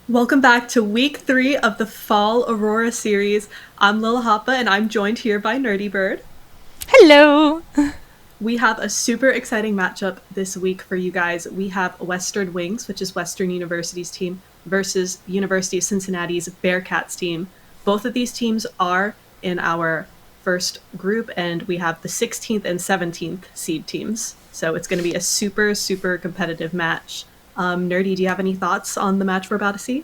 Welcome back to week 3 of the Fall Aurora series. I'm Lil Hoppa and I'm joined here by Nerdy Bird. Hello. We have a super exciting matchup this week for you guys. We have Western Wings, which is Western University's team, versus University of Cincinnati's Bearcats team. Both of these teams are in our first group, and we have the 16th and 17th seed teams. So it's going to be a super, super competitive match. Nerdy, do you have any thoughts on the match we're about to see?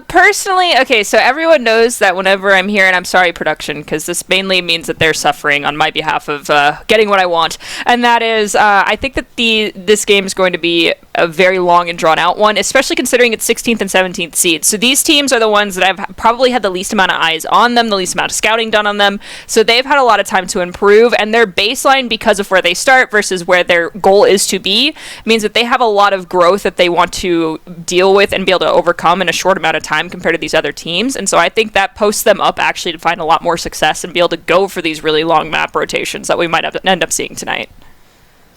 Personally, okay, so everyone knows that whenever I'm here, and I'm sorry, production, because this mainly means that they're suffering on my behalf of getting what I want, and that is, I think that this game is going to be a very long and drawn out one, especially considering it's 16th and 17th seeds. So these teams are the ones that I've probably had the least amount of eyes on them, the least amount of scouting done on them, so they've had a lot of time to improve, and their baseline, because of where they start versus where their goal is to be, means that they have a lot of growth that they want to deal with and be able to overcome in a short amount of time compared to these other teams. And so I think that posts them up actually to find a lot more success and be able to go for these really long map rotations that we might end up seeing tonight.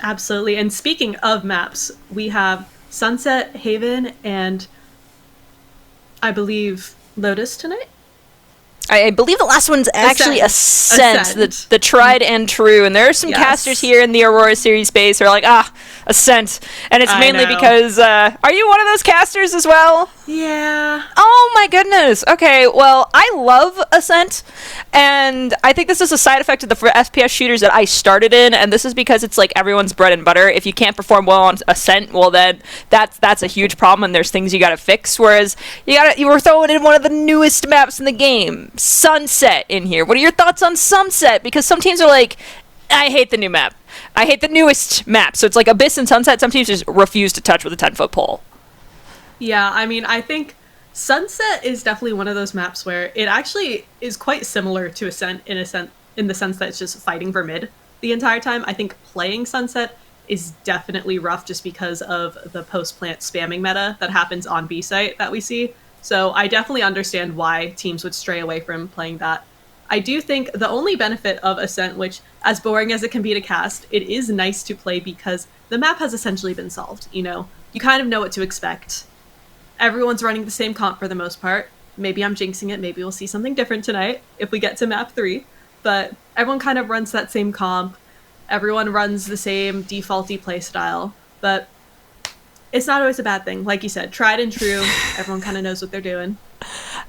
Absolutely. And speaking of maps, we have Sunset, Haven, and I believe Lotus tonight. I believe the last one's actually Ascent. The tried and true. And there are some Yes. casters here in the Aurora series space who are like, Ascent. And it's mainly because, are you one of those casters as well? Yeah. Oh my goodness. Okay, well, I love Ascent, and I think this is a side effect of the FPS shooters that I started in, and this is because it's like everyone's bread and butter. If you can't perform well on Ascent, well then that's a huge problem, and there's things you gotta fix. Whereas you were throwing in one of the newest maps in the game, Sunset, in here. What are your thoughts on Sunset? Because some teams are like, I hate the new map. I hate the newest map. So it's like Abyss and Sunset. Some teams just refuse to touch with a 10-foot pole. Yeah, I mean, I think Sunset is definitely one of those maps where it actually is quite similar to Ascent in the sense that it's just fighting for mid the entire time. I think playing Sunset is definitely rough just because of the post-plant spamming meta that happens on B site that we see. So I definitely understand why teams would stray away from playing that. I do think the only benefit of Ascent, which as boring as it can be to cast, it is nice to play because the map has essentially been solved. You kind of know what to expect. Everyone's running the same comp for the most part. Maybe I'm jinxing it. Maybe we'll see something different tonight if we get to map 3. But everyone kind of runs that same comp. Everyone runs the same defaulty playstyle. But it's not always a bad thing. Like you said, tried and true. Everyone kind of knows what they're doing.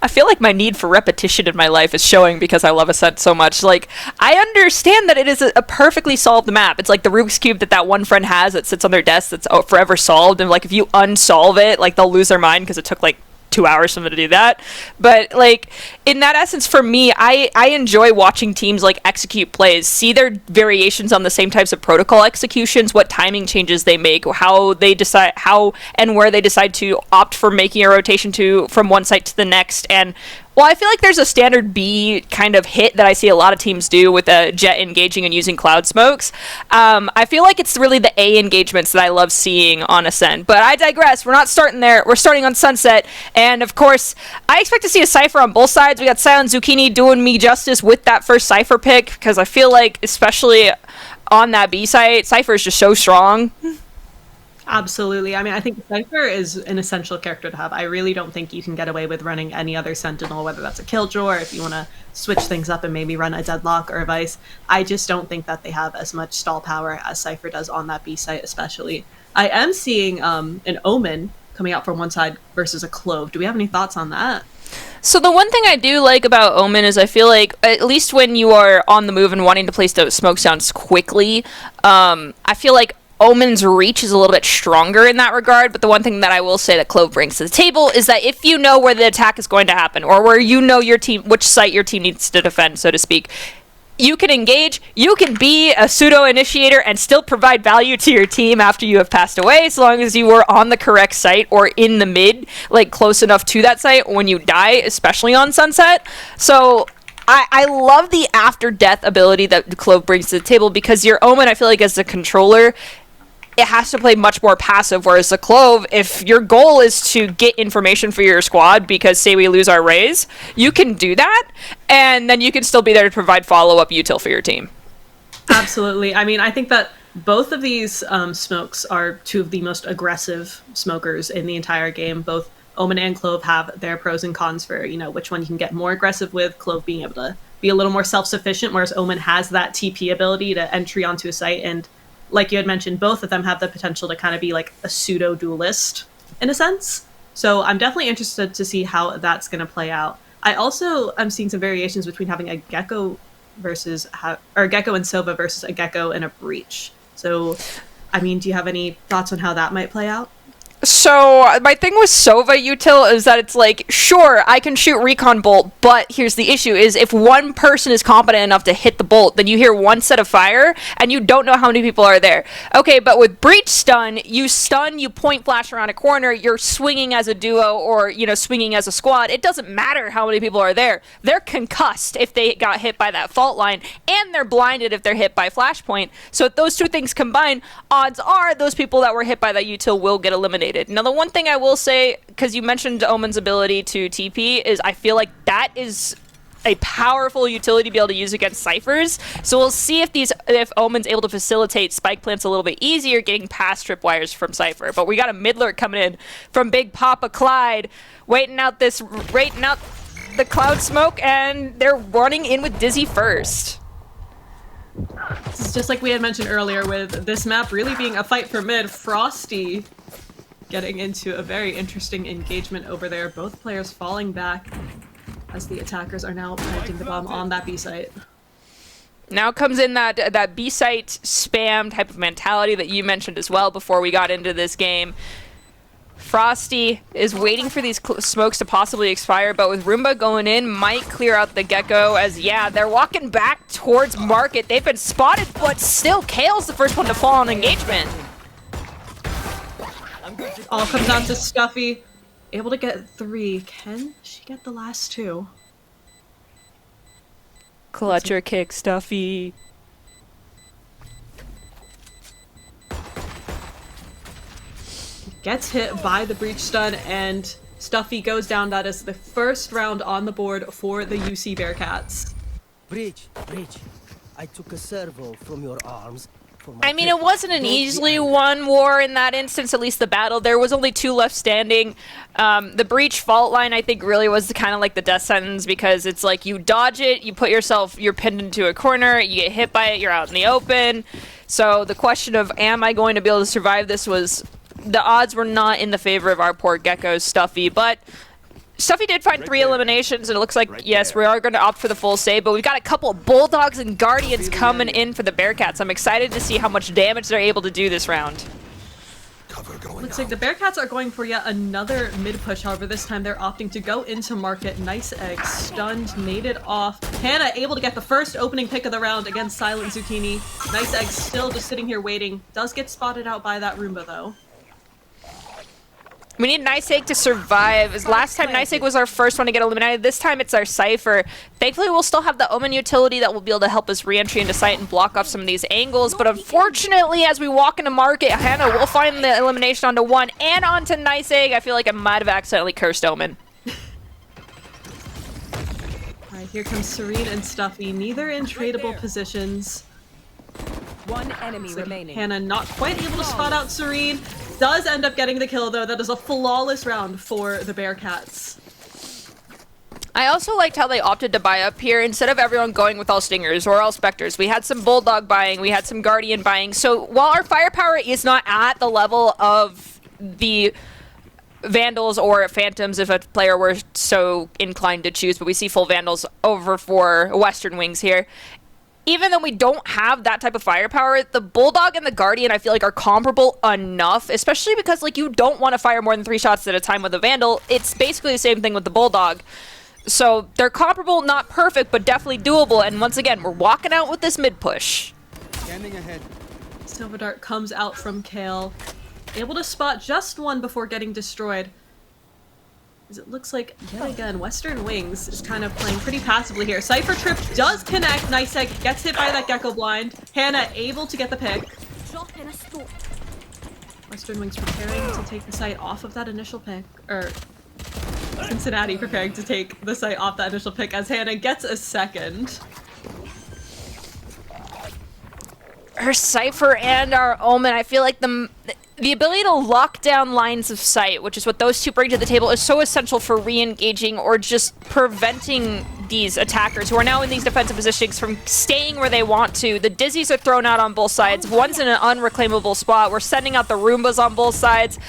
I feel like my need for repetition in my life is showing because I love Ascent so much. Like, I understand that it is a perfectly solved map. It's like the Rubik's Cube that one friend has that sits on their desk that's forever solved. And, like, if you unsolve it, like, they'll lose their mind because it took, like, 2 hours for them to do that. But, like, in that essence, for me, I enjoy watching teams, like, execute plays, see their variations on the same types of protocol executions, what timing changes they make, how and where they decide to opt for making a rotation from one site to the next. And well, I feel like there's a standard B kind of hit that I see a lot of teams do with a Jet engaging and using cloud smokes. I feel like it's really the A engagements that I love seeing on Ascent. But I digress. We're not starting there. We're starting on Sunset. And, of course, I expect to see a Cypher on both sides. We got Silent Zucchini doing me justice with that first Cypher pick because I feel like, especially on that B site, Cypher is just so strong. Absolutely. I mean, I think Cypher is an essential character to have. I really don't think you can get away with running any other Sentinel, whether that's a Killjoy or if you want to switch things up and maybe run a Deadlock or a Vice. I just don't think that they have as much stall power as Cypher does on that B site especially. I am seeing an Omen coming out from one side versus a Clove. Do we have any thoughts on that? So the one thing I do like about Omen is I feel like, at least when you are on the move and wanting to place those smoke sounds quickly, I feel like Omen's reach is a little bit stronger in that regard, but the one thing that I will say that Clove brings to the table is that if you know where the attack is going to happen, or where you know which site your team needs to defend, so to speak, you can engage, you can be a pseudo-initiator and still provide value to your team after you have passed away, as long as you were on the correct site or in the mid, like close enough to that site when you die, especially on Sunset. So I love the after-death ability that Clove brings to the table, because your Omen, I feel like as a controller, it has to play much more passive, whereas the Clove, if your goal is to get information for your squad because, say, we lose our Rays, you can do that, and then you can still be there to provide follow-up util for your team. Absolutely. I mean, I think that both of these smokes are two of the most aggressive smokers in the entire game, both Omen and Clove have their pros and cons for, which one you can get more aggressive with. Clove being able to be a little more self-sufficient, whereas Omen has that TP ability to entry onto a site. And like you had mentioned, both of them have the potential to kind of be like a pseudo-duelist in a sense. So I'm definitely interested to see how that's going to play out. I also am seeing some variations between having a Gecko versus, or Gecko and Sova versus a Gecko and a Breach. So, I mean, do you have any thoughts on how that might play out? So, my thing with Sova util is that it's like, sure, I can shoot Recon Bolt, but here's the issue, is if one person is competent enough to hit the bolt, then you hear one set of fire, and you don't know how many people are there. Okay, but with Breach Stun, you point flash around a corner, you're swinging as a duo, or, swinging as a squad. It doesn't matter how many people are there. They're concussed if they got hit by that fault line, and they're blinded if they're hit by Flashpoint. So if those two things combine, odds are those people that were hit by that util will get eliminated. Now, the one thing I will say, because you mentioned Omen's ability to TP, is I feel like that is a powerful utility to be able to use against ciphers. So we'll see if Omen's able to facilitate spike plants a little bit easier, getting past tripwires from Cypher. But we got a mid lurk coming in from Big Papa Clyde, waiting out the cloud smoke, and they're running in with Dizzy first. This is just like we had mentioned earlier, with this map really being a fight for mid. Frosty getting into a very interesting engagement over there. Both players falling back as the attackers are now planting the bomb on that B site. Now comes in that B site spam type of mentality that you mentioned as well before we got into this game. Frosty is waiting for these smokes to possibly expire, but with Roomba going in, might clear out the Gecko, as, yeah, they're walking back towards Market. They've been spotted, but still, Kale's the first one to fall on engagement. All comes down to Stuffy. Able to get 3. Can she get the last 2? Clutch or kick, Stuffy. Gets hit by the Breach Stun, and Stuffy goes down. That is the first round on the board for the UC Bearcats. Breach, I took a servo from your arms. I mean, it wasn't an easily won war in that instance, at least the battle. There was only 2 left standing. The Breach fault line, I think, really was kind of like the death sentence, because it's like you dodge it, you're pinned into a corner, you get hit by it, you're out in the open. So the question of, am I going to be able to survive this, was, the odds were not in the favor of our poor Gecko's Stuffy, but Stuffy did find 3 eliminations, and it looks like, yes, we are going to opt for the full save, but we've got a couple of Bulldogs and Guardians coming in for the Bearcats. I'm excited to see how much damage they're able to do this round. Looks like the Bearcats are going for yet another mid-push, however this time they're opting to go into Market. Nice egg, stunned, naded off. Hannah able to get the first opening pick of the round against Silent Zucchini. Nice egg still just sitting here waiting. Does get spotted out by that Roomba, though. We need Nice Egg to survive. As last time, Nice Egg was our first one to get eliminated. This time, it's our Cypher. Thankfully, we'll still have the Omen utility that will be able to help us re-entry into site and block off some of these angles. But unfortunately, as we walk into Market, Hannah will find the elimination onto 1 and onto Nice Egg. I feel like I might have accidentally cursed Omen. Alright, here comes Serene and Stuffy. Neither in tradable positions. 1 enemy remaining. Hannah not quite able to spot out Serene. Does end up getting the kill, though. That is a flawless round for the Bearcats. I also liked how they opted to buy up here instead of everyone going with all Stingers or all Spectres. We had some Bulldog buying, we had some Guardian buying. So while our firepower is not at the level of the Vandals or Phantoms, if a player were so inclined to choose, but we see full Vandals over for Western Wings here. Even though we don't have that type of firepower, the Bulldog and the Guardian, I feel like, are comparable enough, especially because, like, you don't want to fire more than 3 shots at a time with a Vandal. It's basically the same thing with the Bulldog. So they're comparable, not perfect, but definitely doable. And once again, we're walking out with this mid-push. Standing ahead. Silver Dart comes out from Kale. Able to spot just 1 before getting destroyed. As it looks like, yet again, Western Wings is kind of playing pretty passively here. Cypher Trip does connect. Nice Egg gets hit by that Gecko blind. Hannah able to get the pick. Western Wings preparing to take the site off of that initial pick. Or Cincinnati preparing to take the site off that initial pick as Hannah gets a second. Her Cypher and our Omen, I feel like The ability to lock down lines of sight, which is what those two bring to the table, is so essential for re-engaging or just preventing these attackers who are now in these defensive positions from staying where they want to. The Dizzies are thrown out on both sides. One's in an unreclaimable spot. We're sending out the Roombas on both sides.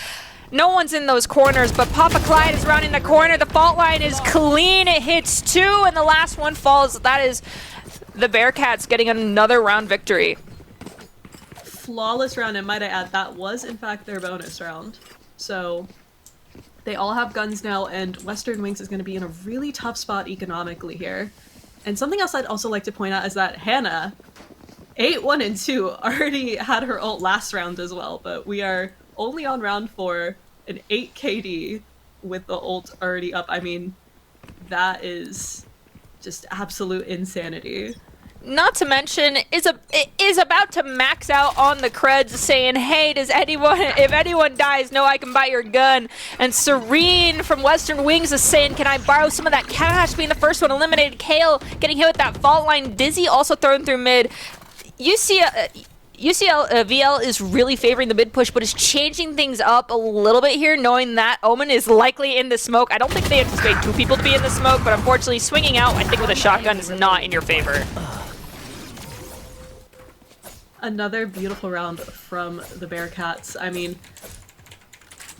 No one's in those corners, but Papa Clyde is rounding the corner. The fault line is clean. It hits 2, and the last one falls. That is the Bearcats getting another round victory. Flawless round, and might I add, that was in fact their bonus round. So they all have guns now, and Western Wings is going to be in a really tough spot economically here. And something else I'd also like to point out is that Hannah, 8-1 and 2, already had her ult last round as well, but we are only on round 4, an 8 KD with the ult already up. I mean, that is just absolute insanity. Not to mention, is about to max out on the creds, saying, hey, if anyone dies, know I can buy your gun. And Serene from Western Wings is saying, can I borrow some of that cash? Being the first one eliminated. Kale getting hit with that fault line. Dizzy also thrown through mid. VL is really favoring the mid push, but is changing things up a little bit here, knowing that Omen is likely in the smoke. I don't think they anticipate 2 people to be in the smoke, but unfortunately swinging out, I think with a shotgun is not in your favor. Another beautiful round from the Bearcats. I mean,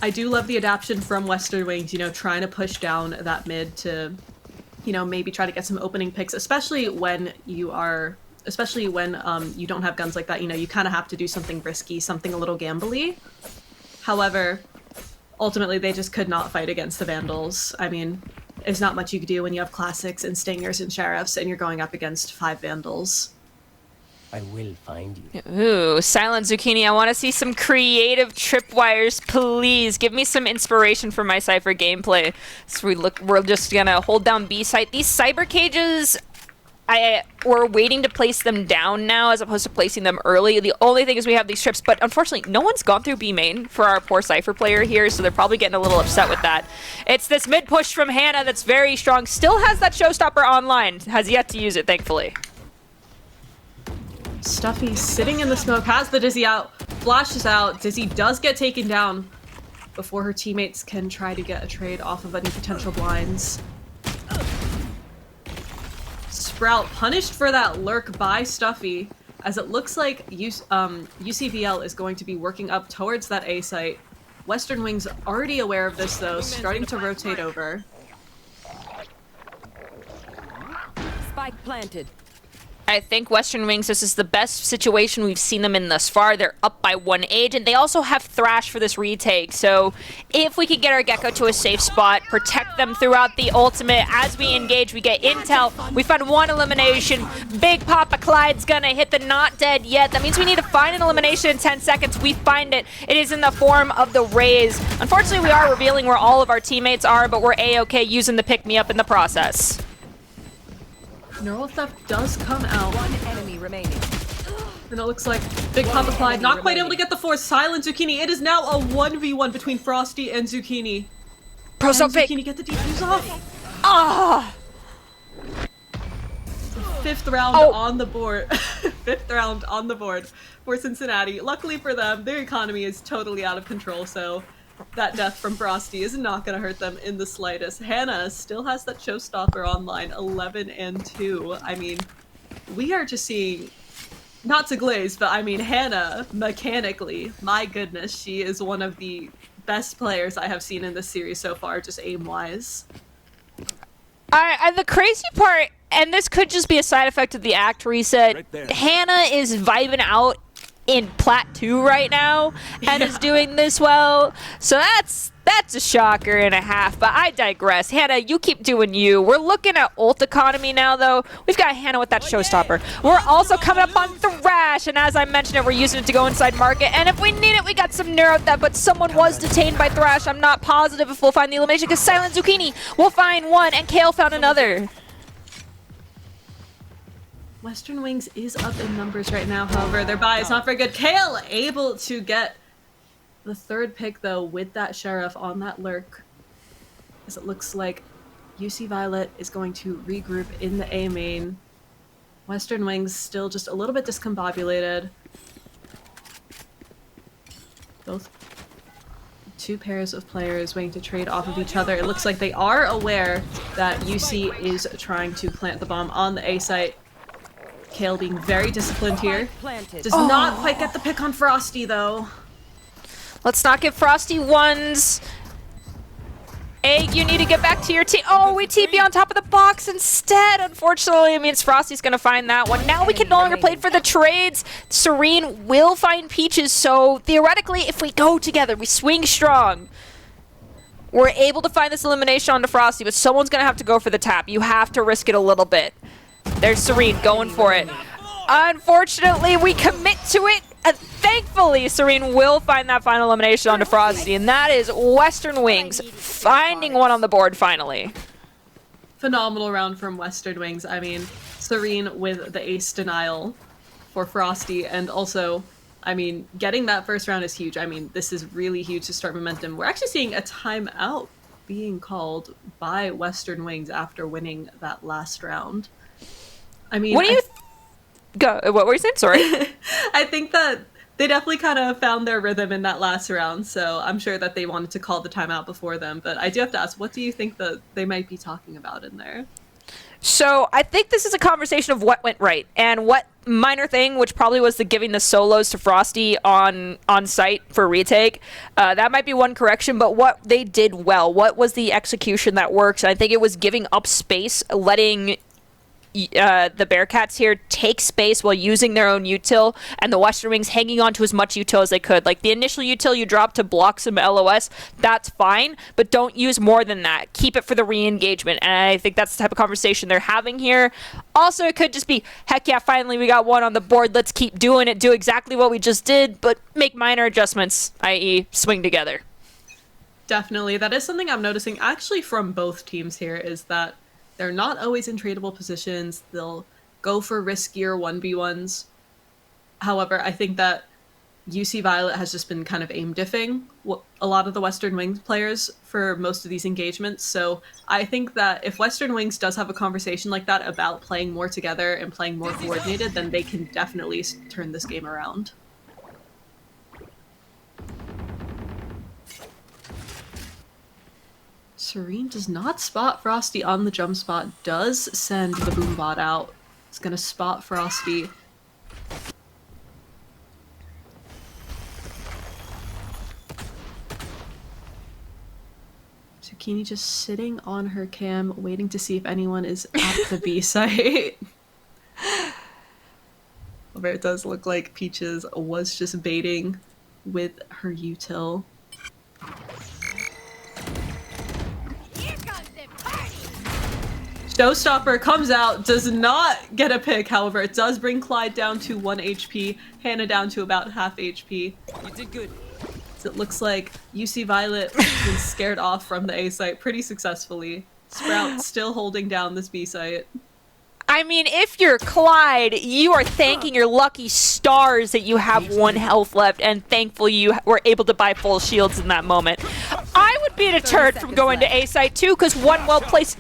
I do love the adaptation from Western Wings, you know, trying to push down that mid to, you know, maybe try to get some opening picks, especially when you don't have guns like that. You know, you kind of have to do something risky, something a little gambly. However, ultimately they just could not fight against the Vandals. I mean, there's not much you could do when you have classics and stingers and sheriffs and you're going up against 5 Vandals. I will find you. Ooh, Silent Zucchini, I want to see some creative tripwires, please. Give me some inspiration for my Cypher gameplay. So we're just gonna hold down B site. These cyber cages, we're waiting to place them down now as opposed to placing them early. The only thing is we have these trips, but unfortunately no one's gone through B main for our poor Cypher player here, so they're probably getting a little upset with that. It's this mid push from Hannah that's very strong. Still has that showstopper online. Has yet to use it, thankfully. Stuffy sitting in the smoke, has the Dizzy out, flashes out. Dizzy does get taken down before her teammates can try to get a trade off of any potential blinds. Sprout punished for that lurk by Stuffy, as it looks like UCVL is going to be working up towards that A site. Western Wings already aware of this though, starting to rotate over. Spike planted. I think Western Wings, this is the best situation we've seen them in thus far. They're up by 1 age, and they also have Thrash for this retake. So if we could get our Gecko to a safe spot, protect them throughout the ultimate, as we engage, we get intel. We found 1 elimination. Big Papa Clyde's gonna hit the not dead yet. That means we need to find an elimination in 10 seconds. We find it. It is in the form of the Raze. Unfortunately, we are revealing where all of our teammates are, but we're A-okay using the pick-me-up in the process. Neural Theft does come out. 1 enemy remaining. And it looks like Big Papa Clyde not quite able to get the 4th. Silent Zucchini. It is now a 1v1 between Frosty and Zucchini. Pro so fake. Zucchini get the defuse off. Ah! 5th round on the board. 5th round on the board for Cincinnati. Luckily for them, their economy is totally out of control, so that death from Frosty is not going to hurt them in the slightest. Hannah still has that showstopper online, 11 and 2. I mean, we are just seeing, not to glaze, but I mean, Hannah, mechanically, my goodness, she is one of the best players I have seen in this series so far, just aim-wise. The crazy part, and this could just be a side effect of the act reset, Hannah is vibing out in Plat 2 right now and is doing this well, so that's a shocker and a half, but I digress. Hannah, you keep doing you. We're looking at ult economy now though. We've got Hannah with that showstopper. We're also coming up on Thrash, and as I mentioned it, we're using it to go inside market, and if we need it, we got some Neuro Theft, but someone was detained by Thrash. I'm not positive if we'll find the elimination because Silent Zucchini will find 1 and Kale found another. Western Wings is up in numbers right now, however, their buy is not very good. Kale able to get the 3rd pick, though, with that Sheriff on that lurk, as it looks like UC Violet is going to regroup in the A main. Western Wings still just a little bit discombobulated. Both Two pairs of players waiting to trade off of each other. It looks like they are aware that UC is trying to plant the bomb on the A site. Kale being very disciplined here. Does not quite get the pick on Frosty, though. Let's not give Frosty ones. Egg, you need to get back to your team. Oh, we TP on top of the box instead. Unfortunately, it means Frosty's going to find that one. Now we can no longer play for the trades. Serene will find Peaches, so theoretically, if we go together, we swing strong, we're able to find this elimination onto Frosty, but someone's going to have to go for the tap. You have to risk it a little bit. There's Serene going for it. Unfortunately, we commit to it. And thankfully, Serene will find that final elimination onto Frosty, and that is Western Wings finding one on the board finally. Phenomenal round from Western Wings. I mean, Serene with the ace denial for Frosty, and also, I mean, getting that first round is huge. I mean, this is really huge to start momentum. We're actually seeing a timeout being called by Western Wings after winning that last round. I mean, what do you go? What were you saying? Sorry. I think that they definitely kind of found their rhythm in that last round, so I'm sure that they wanted to call the timeout before them. But I do have to ask, what do you think that they might be talking about in there? So I think this is a conversation of what went right and what minor thing, which probably was the giving the solos to Frosty on site for retake. That might be one correction, but what they did well, what was the execution that works? I think it was giving up space, letting the Bearcats here take space while using their own util, and the Western Wings hanging on to as much util as they could. Like the initial util you drop to block some LOS, that's fine, but don't use more than that. Keep it for the re-engagement, and I think that's the type of conversation they're having here. Also, it could just be, heck yeah, finally we got one on the board, let's keep doing it, do exactly what we just did, but make minor adjustments, i.e. swing together. Definitely. That is something I'm noticing actually from both teams here, is that they're not always in tradable positions. They'll go for riskier 1v1s. However, I think that UC Violet has just been kind of aim diffing a lot of the Western Wings players for most of these engagements. So I think that if Western Wings does have a conversation like that about playing more together and playing more coordinated, then they can definitely turn this game around. Serene does not spot Frosty on the jump spot, does send the boom bot out. It's gonna spot Frosty. Zucchini just sitting on her cam, waiting to see if anyone is at the B site. However, it does look like Peaches was just baiting with her util. Showstopper comes out, does not get a pick, however, it does bring Clyde down to 1 HP, Hannah down to about half HP. You did good. So it looks like UC Violet has been scared off from the A site pretty successfully. Sprout still holding down this B site. I mean, if you're Clyde, you are thanking your lucky stars that you have 1 health left, and thankful you were able to buy full shields in that moment. I would be deterred from going to A site too, because one well-placed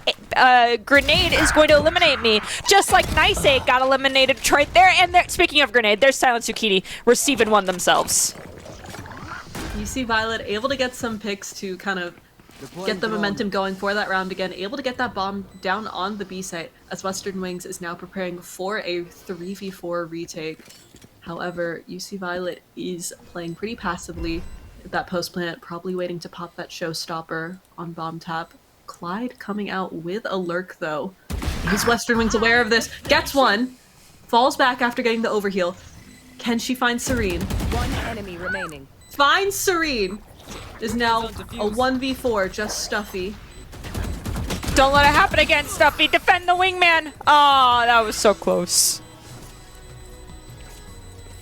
grenade is going to eliminate me, just like Nice Egg got eliminated right there. And speaking of grenade, there's Silent Zucchini receiving one themselves. UC Violet able to get some picks to kind of get the momentum going for that round again, able to get that bomb down on the B site, as Western Wings is now preparing for a 3v4 retake. However, UC Violet is playing pretty passively at that post plant, probably waiting to pop that showstopper on bomb tap. Clyde coming out with a lurk though. Is Western Wings aware of this? Gets one, falls back after getting the overheal. Can she find Serene? One enemy remaining. Finds Serene. Is now a 1v4, just Stuffy. Don't let it happen again, Stuffy. Defend the wingman. Oh, that was so close.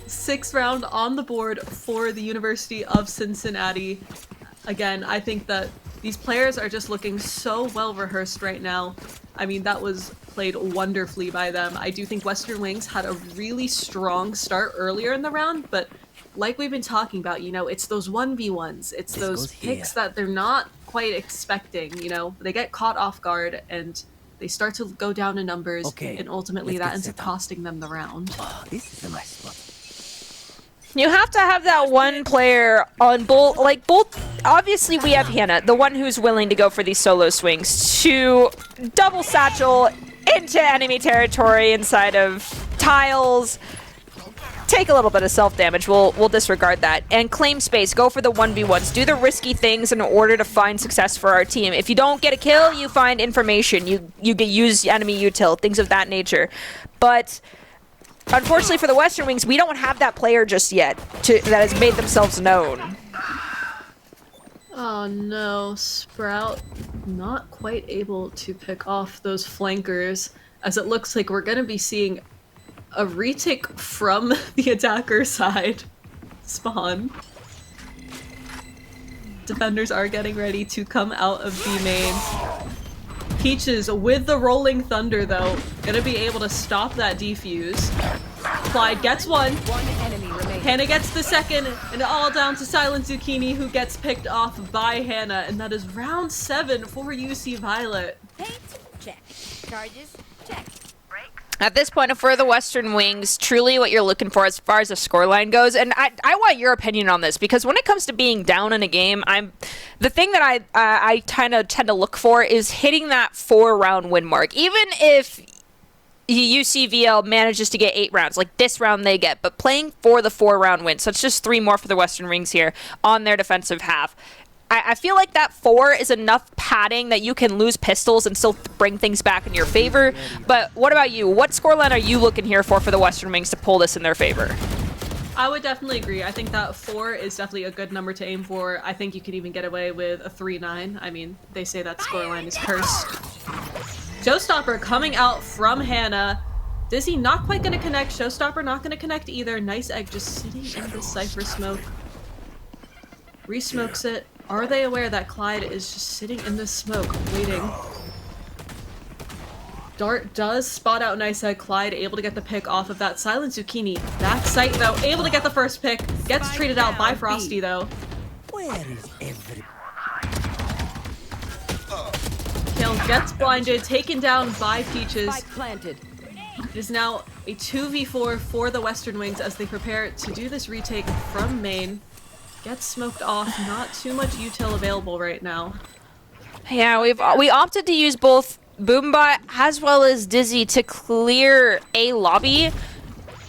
6th round on the board for the University of Cincinnati. Again, I think that these players are just looking so well rehearsed right now. I mean, that was played wonderfully by them. I do think Western Wings had a really strong start earlier in the round, but like we've been talking about, you know, it's those 1v1s. It's those picks that they're not quite expecting, you know. They get caught off guard and they start to go down in numbers, and ultimately that ends up costing them the round. Oh, this is a nice spot. You have to have that one player on both obviously we have Hannah, the one who's willing to go for these solo swings, to double satchel into enemy territory inside of tiles, take a little bit of self-damage, we'll disregard that, and claim space, go for the 1v1s, do the risky things in order to find success for our team. If you don't get a kill, you find information, you get use enemy util, things of that nature. But unfortunately for the Western Wings, we don't have that player just yet that has made themselves known. Oh no, Sprout not quite able to pick off those flankers, as it looks like we're gonna be seeing a retake from the attacker side spawn. Defenders are getting ready to come out of B main. Peaches with the rolling thunder though, gonna be able to stop that defuse. Clyde gets one. One enemy remaining. Hannah gets the second, and all down to Silent Zucchini, who gets picked off by Hannah, and that is round 7 for UC Violet. Paint, check. Charges, check. At this point, for the Western Wings, truly what you're looking for as far as the scoreline goes, and I want your opinion on this, because when it comes to being down in a game, the thing that I kind of tend to look for is hitting that 4-round win mark. Even if UCVL manages to get 8 rounds, like this round they get, but playing for the 4-round win, so it's just 3 more for the Western Wings here on their defensive half. I feel like that 4 is enough padding that you can lose pistols and still bring things back in your favor. But what about you? What scoreline are you looking here for the Western Wings to pull this in their favor? I would definitely agree. I think that 4 is definitely a good number to aim for. I think you could even get away with a 3-9. I mean, they say that scoreline is cursed. Showstopper coming out from Hannah. Dizzy not quite going to connect. Showstopper not going to connect either. Nice egg just sitting in the Cypher smoke. Re-smokes it. Are they aware that Clyde is just sitting in the smoke, waiting? Dart does spot out Nice Egg. Clyde able to get the pick off of that Silent Zucchini. That sight though, able to get the first pick. Gets traded out by Frosty though. Where is every... Kill gets blinded, taken down by Peaches. Spike planted. It is now a 2v4 for the Western Wings as they prepare to do this retake from main. Gets smoked off, not too much util available right now. Yeah, we opted to use both Boombot as well as Dizzy to clear a lobby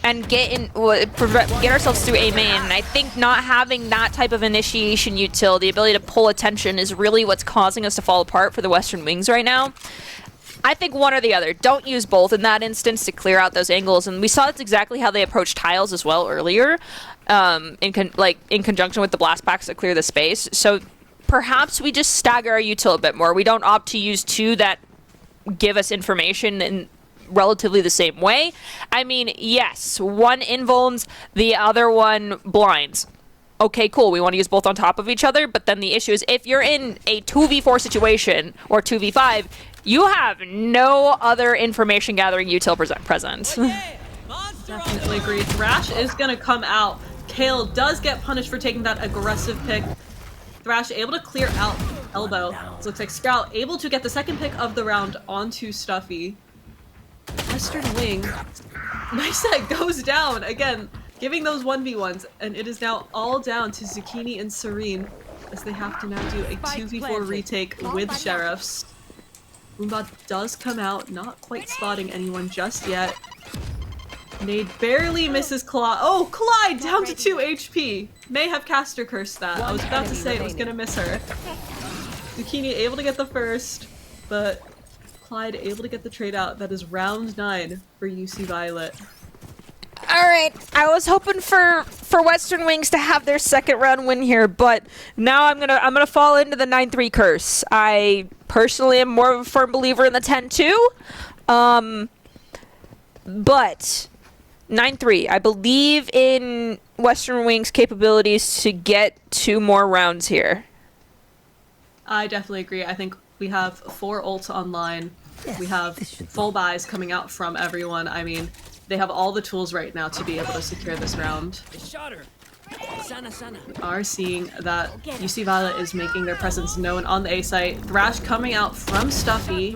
and get ourselves through A main. And I think not having that type of initiation util, the ability to pull attention, is really what's causing us to fall apart for the Western Wings right now. I think one or the other. Don't use both in that instance to clear out those angles. And we saw that's exactly how they approached tiles as well earlier, in conjunction with the blast packs to clear the space. So perhaps we just stagger our util a bit more. We don't opt to use 2 that give us information in relatively the same way. I mean, yes, one invulns, the other one blinds. Okay, cool, we want to use both on top of each other, but then the issue is if you're in a 2v4 situation or 2v5, you have no other information gathering util present. Definitely agree. Thrash is gonna come out. Kale does get punished for taking that aggressive pick. Thrash able to clear out Elbow. It looks like Sprout able to get the second pick of the round onto Stuffy. Western Wing. Nice that goes down. Again, giving those 1v1s, and it is now all down to Zucchini and Serene as they have to now do a 2v4 retake with Sheriffs. Boombot does come out, not quite spotting anyone just yet. Nade barely misses Clyde. Oh, Clyde down to 2 HP. May have caster cursed that. I was about to say it was gonna miss her. Zucchini able to get the first, but Clyde able to get the trade out. That is round 9 for UC Violet. Alright, I was hoping for Western Wings to have their second round win here, but now I'm gonna fall into the 9-3 curse. I personally am more of a firm believer in the 10-2. But 9-3, I believe in Western Wings' capabilities to get 2 more rounds here. I definitely agree. I think we have 4 ults online. Yes, We have full buys coming out from everyone. I mean, they have all the tools right now to be able to secure this round. Are seeing that UC Violet is making their presence known on the A site. Thrash coming out from Stuffy.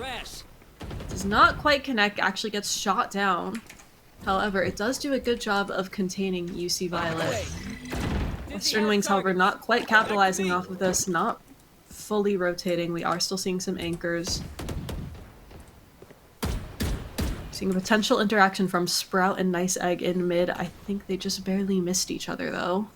Does not quite connect, actually gets shot down. However, it does do a good job of containing UC Violet. Western Wings, however, not quite capitalizing off of this, not fully rotating. We are still seeing some anchors. Seeing a potential interaction from Sprout and Nice Egg in mid. I think they just barely missed each other, though.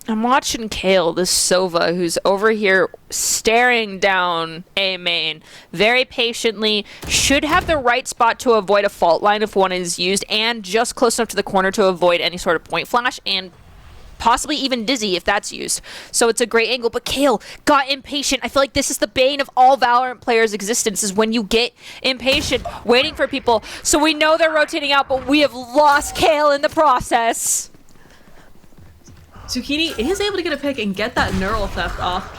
I'm watching Kale, this Sova, who's over here staring down A main very patiently. Should have the right spot to avoid a fault line if one is used, and just close enough to the corner to avoid any sort of point flash, and possibly even Dizzy if that's used. So it's a great angle, but Kale got impatient. I feel like this is the bane of all Valorant players' existence, is when you get impatient, waiting for people. So we know they're rotating out, but we have lost Kale in the process. Zucchini is able to get a pick and get that neural theft off.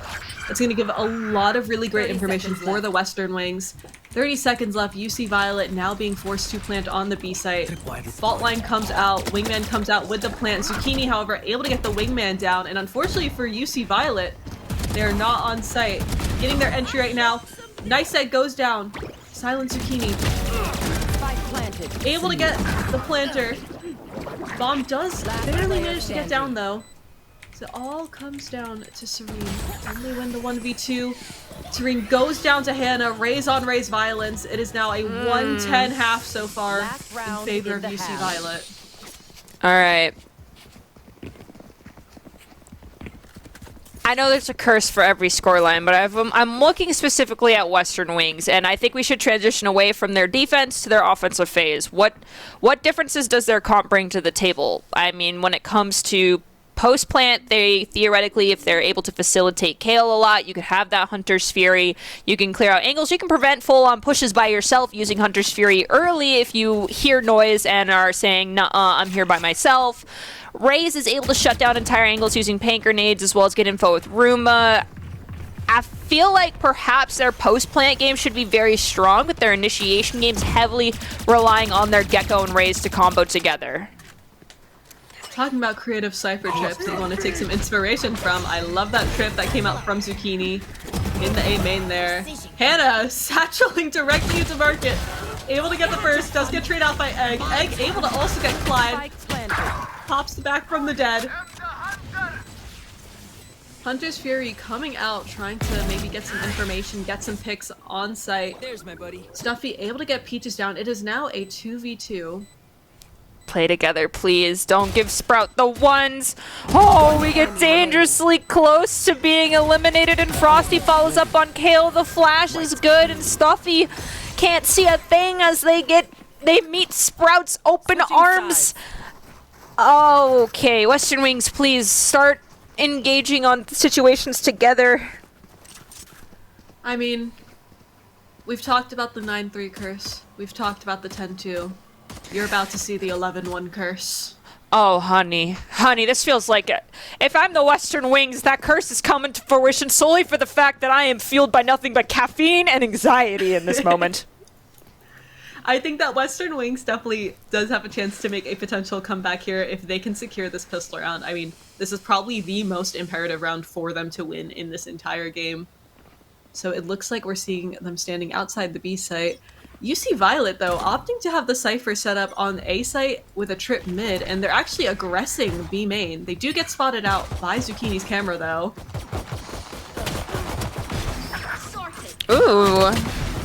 That's going to give a lot of really great information for the Western Wings. 30 seconds left. UC Violet now being forced to plant on the B site. Fault line comes out. Wingman comes out with the plant. Zucchini, however, able to get the Wingman down. And unfortunately for UC Violet, they're not on site. Getting their entry right now. Nice Egg goes down. Silent Zucchini. Able to get the planter. Bomb does barely manage to get down, though. So it all comes down to Serene. Only win the 1v2. Serene goes down to Hannah. Raise on Raise violence. It is now a 110 half so far in favor of UC Violet. Alright. I know there's a curse for every scoreline, but I'm looking specifically at Western Wings, and I think we should transition away from their defense to their offensive phase. What differences does their comp bring to the table? I mean, when it comes to post-plant, they theoretically, if they're able to facilitate Kale a lot, you could have that Hunter's Fury. You can clear out angles. You can prevent full-on pushes by yourself using Hunter's Fury early if you hear noise and are saying, "Nuh-uh, I'm here by myself." Raze is able to shut down entire angles using paint grenades as well as get info with Roomba. I feel like perhaps their post-plant game should be very strong, but their initiation game's heavily relying on their Gecko and Raze to combo together. Talking about creative Cypher trips that you want to take some inspiration from. I love that trip that came out from Zucchini in the A main there. Hannah satcheling directly into market. Able to get the first, does get traded out by Egg. Egg able to also get Clyde. Pops back from the dead. Hunter's Fury coming out, trying to maybe get some information, get some picks on site. There's my buddy. Stuffy able to get Peaches down. It is now a 2v2. Play together, please. Don't give Sprout the ones. Oh, we get dangerously close to being eliminated, and Frosty follows up on Kale. The flash is good, and Stuffy can't see a thing as they meet Sprout's open arms. Oh, okay, Western Wings, please start engaging on situations together. I mean, we've talked about the 9-3 curse. We've talked about the 10-2. You're about to see the 11-1 curse. Oh, honey, this feels like if I'm the Western Wings, that curse is coming to fruition solely for the fact that I am fueled by nothing but caffeine and anxiety in this moment. I think that Western Wings definitely does have a chance to make a potential comeback here if they can secure this pistol round. I mean, this is probably the most imperative round for them to win in this entire game. So it looks like we're seeing them standing outside the B site. UC Violet, though, opting to have the Cypher set up on A site with a trip mid, and they're actually aggressing B main. They do get spotted out by Zucchini's camera, though. Ooh.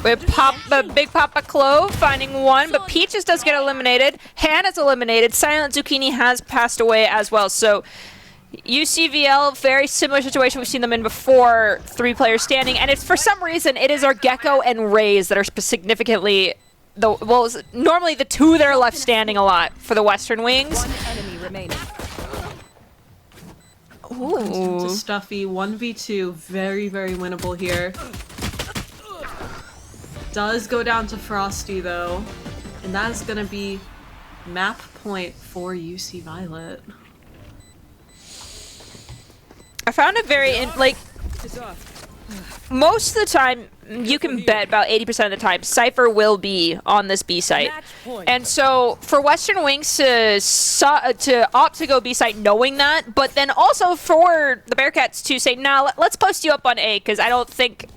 Big Papa Clove finding one, but Peaches does get eliminated. Hannah's eliminated. Silent Zucchini has passed away as well. So UCVL, very similar situation we've seen them in before. 3 players standing, and it's for some reason it is our Gecko and Raze that are significantly normally the 2 that are left standing a lot for the Western Wings. One enemy remaining. Ooh. To Stuffy, 1v2, very, very winnable here. Does go down to Frosty, though, and that is going to be map point for UC Violet. I found it very, most of the time, you can bet about 80% of the time, Cypher will be on this B site. And so, for Western Wings to opt to go B site knowing that, but then also for the Bearcats to say, nah, let's post you up on A, because I don't think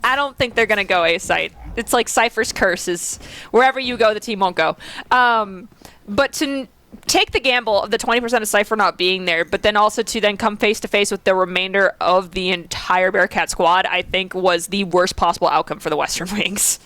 they're going to go A site. It's like Cypher's curse is, wherever you go, the team won't go. But to take the gamble of the 20% of Cypher not being there, but then also to then come face to face with the remainder of the entire Bearcat squad, I think was the worst possible outcome for the Western Wings.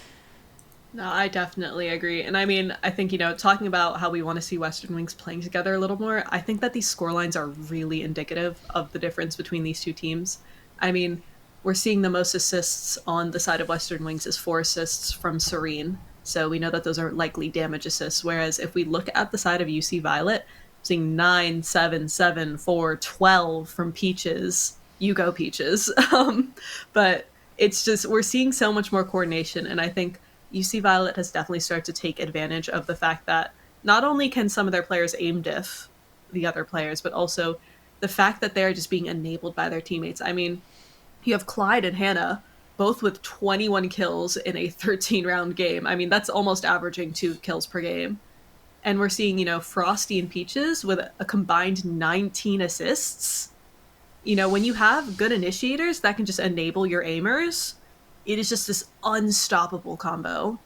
No, I definitely agree. And I mean, I think, talking about how we want to see Western Wings playing together a little more, I think that these score lines are really indicative of the difference between these two teams. I mean, we're seeing the most assists on the side of Western Wings is 4 assists from Serene. So we know that those are likely damage assists. Whereas if we look at the side of UC Violet, seeing 9, 7, 7, 4, 12 from Peaches. You go, Peaches. But it's just, we're seeing so much more coordination. And I think UC Violet has definitely started to take advantage of the fact that not only can some of their players aim diff the other players, but also the fact that they're just being enabled by their teammates. I mean, you have Clyde and Hannah, both with 21 kills in a 13-round game. I mean, that's almost averaging 2 kills per game. And we're seeing, Frosty and Peaches with a combined 19 assists. When you have good initiators that can just enable your aimers, it is just this unstoppable combo.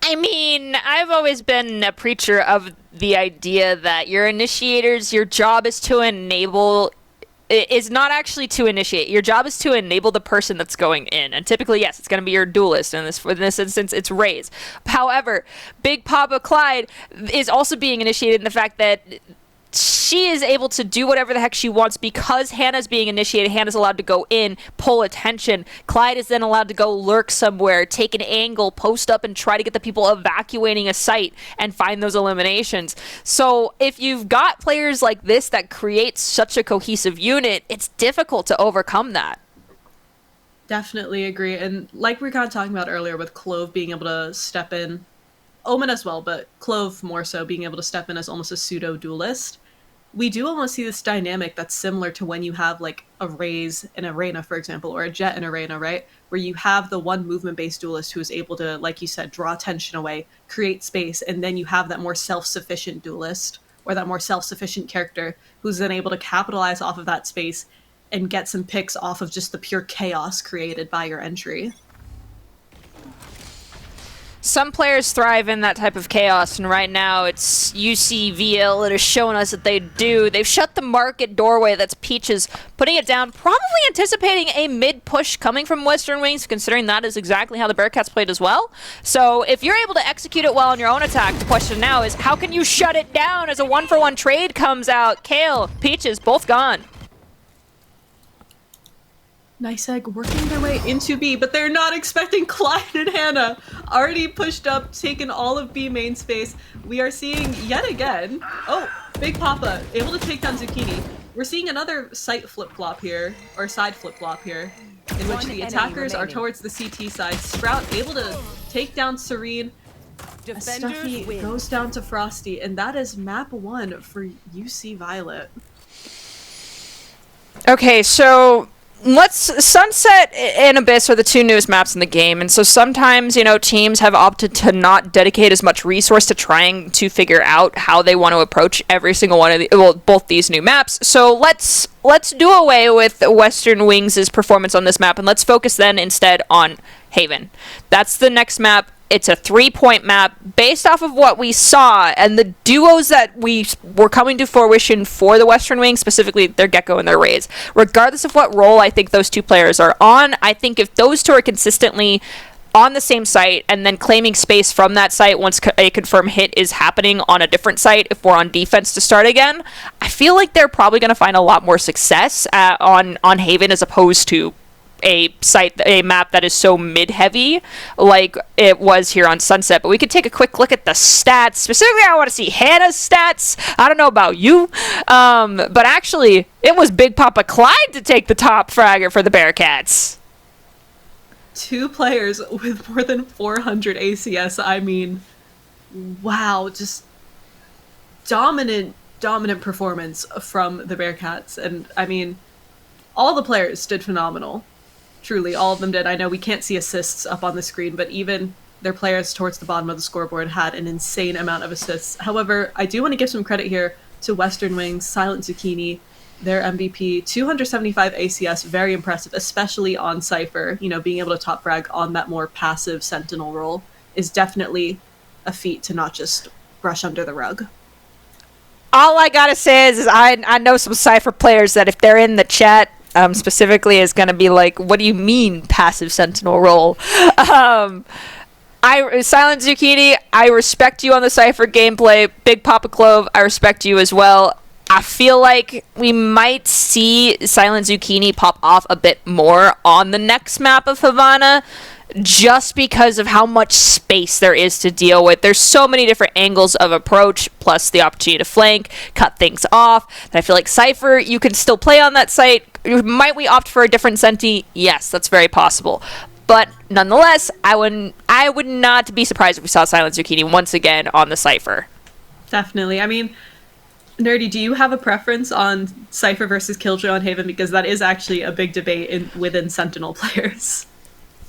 I mean, I've always been a preacher of the idea that your initiators, your job is to enable, is not actually to initiate. Your job is to enable the person that's going in. And typically, yes, it's going to be your duelist. In this instance, it's Raze. However, Big Papa Clyde is also being initiated in the fact that she is able to do whatever the heck she wants because Hannah's being initiated. Hannah's allowed to go in, pull attention. Clyde is then allowed to go lurk somewhere, take an angle, post up, and try to get the people evacuating a site and find those eliminations. So if you've got players like this that create such a cohesive unit, it's difficult to overcome that. Definitely agree. And like we were kind of talking about earlier with Clove being able to step in, Omen as well, but Clove more so being able to step in as almost a pseudo duelist. We do almost see this dynamic that's similar to when you have like a Raze in Arena, for example, or a Jet in Arena, right? Where you have the one movement-based duelist who is able to, like you said, draw attention away, create space, and then you have that more self-sufficient duelist or that more self-sufficient character who's then able to capitalize off of that space and get some picks off of just the pure chaos created by your entry. Some players thrive in that type of chaos, and right now it's UCVL that has shown us that they do. They've shut the market doorway that's Peaches, putting it down, probably anticipating a mid-push coming from Western Wings, considering that is exactly how the Bearcats played as well. So if you're able to execute it well on your own attack, the question now is how can you shut it down as a one-for-one trade comes out? Kale, Peaches, both gone. Nice Egg working their way into B, but they're not expecting Clyde and Hannah. Already pushed up, taken all of B main space. We are seeing yet again, oh, Big Papa able to take down Zucchini. We're seeing another site flip-flop here, or side flip-flop here, in which the attackers are towards the CT side. Sprout able to take down Serene. Stuffy goes down to Frosty, and that is map 1 for UC Violet. Okay, so Sunset and Abyss are the 2 newest maps in the game, and so sometimes, teams have opted to not dedicate as much resource to trying to figure out how they want to approach every single one of both these new maps. So let's do away with Western Wings' performance on this map, and let's focus then instead on Haven. That's the next map. It's a 3-point map based off of what we saw and the duos that we were coming to fruition for the Western Wings, specifically their Gecko and their Raze. Regardless of what role I think those 2 players are on, I think if those 2 are consistently on the same site and then claiming space from that site once a confirmed hit is happening on a different site, if we're on defense to start again, I feel like they're probably going to find a lot more success on Haven as opposed to a map that is so mid-heavy like it was here on Sunset. But we could take a quick look at the stats. Specifically, I want to see Hannah's stats. I don't know about you, but actually, it was Big Papa Clyde to take the top fragger for the Bearcats. 2 players with more than 400 ACS. I mean, wow, just dominant performance from the Bearcats. And I mean, all the players did phenomenal. Truly, all of them did. I know we can't see assists up on the screen, but even their players towards the bottom of the scoreboard had an insane amount of assists. However, I do want to give some credit here to Western Wings, Silent Zucchini, their MVP, 275 ACS, very impressive, especially on Cypher. Being able to top frag on that more passive Sentinel role is definitely a feat to not just brush under the rug. All I gotta say is I know some Cypher players that if they're in the chat, specifically is gonna be like, what do you mean passive sentinel role? Silent Zucchini, I respect you on the Cypher gameplay. Big Papa Clove, I respect you as well. I feel like we might see Silent Zucchini pop off a bit more on the next map of Havana, just because of how much space there is to deal with. There's so many different angles of approach, plus the opportunity to flank, cut things off, that I feel like Cypher, you can still play on that site. Might we opt for a different Senti? Yes, that's very possible. But nonetheless, I would not be surprised if we saw Silent Zucchini once again on the Cypher. Definitely. I mean, Nerdy, do you have a preference on Cypher versus Killjoy on Haven? Because that is actually a big debate within Sentinel players.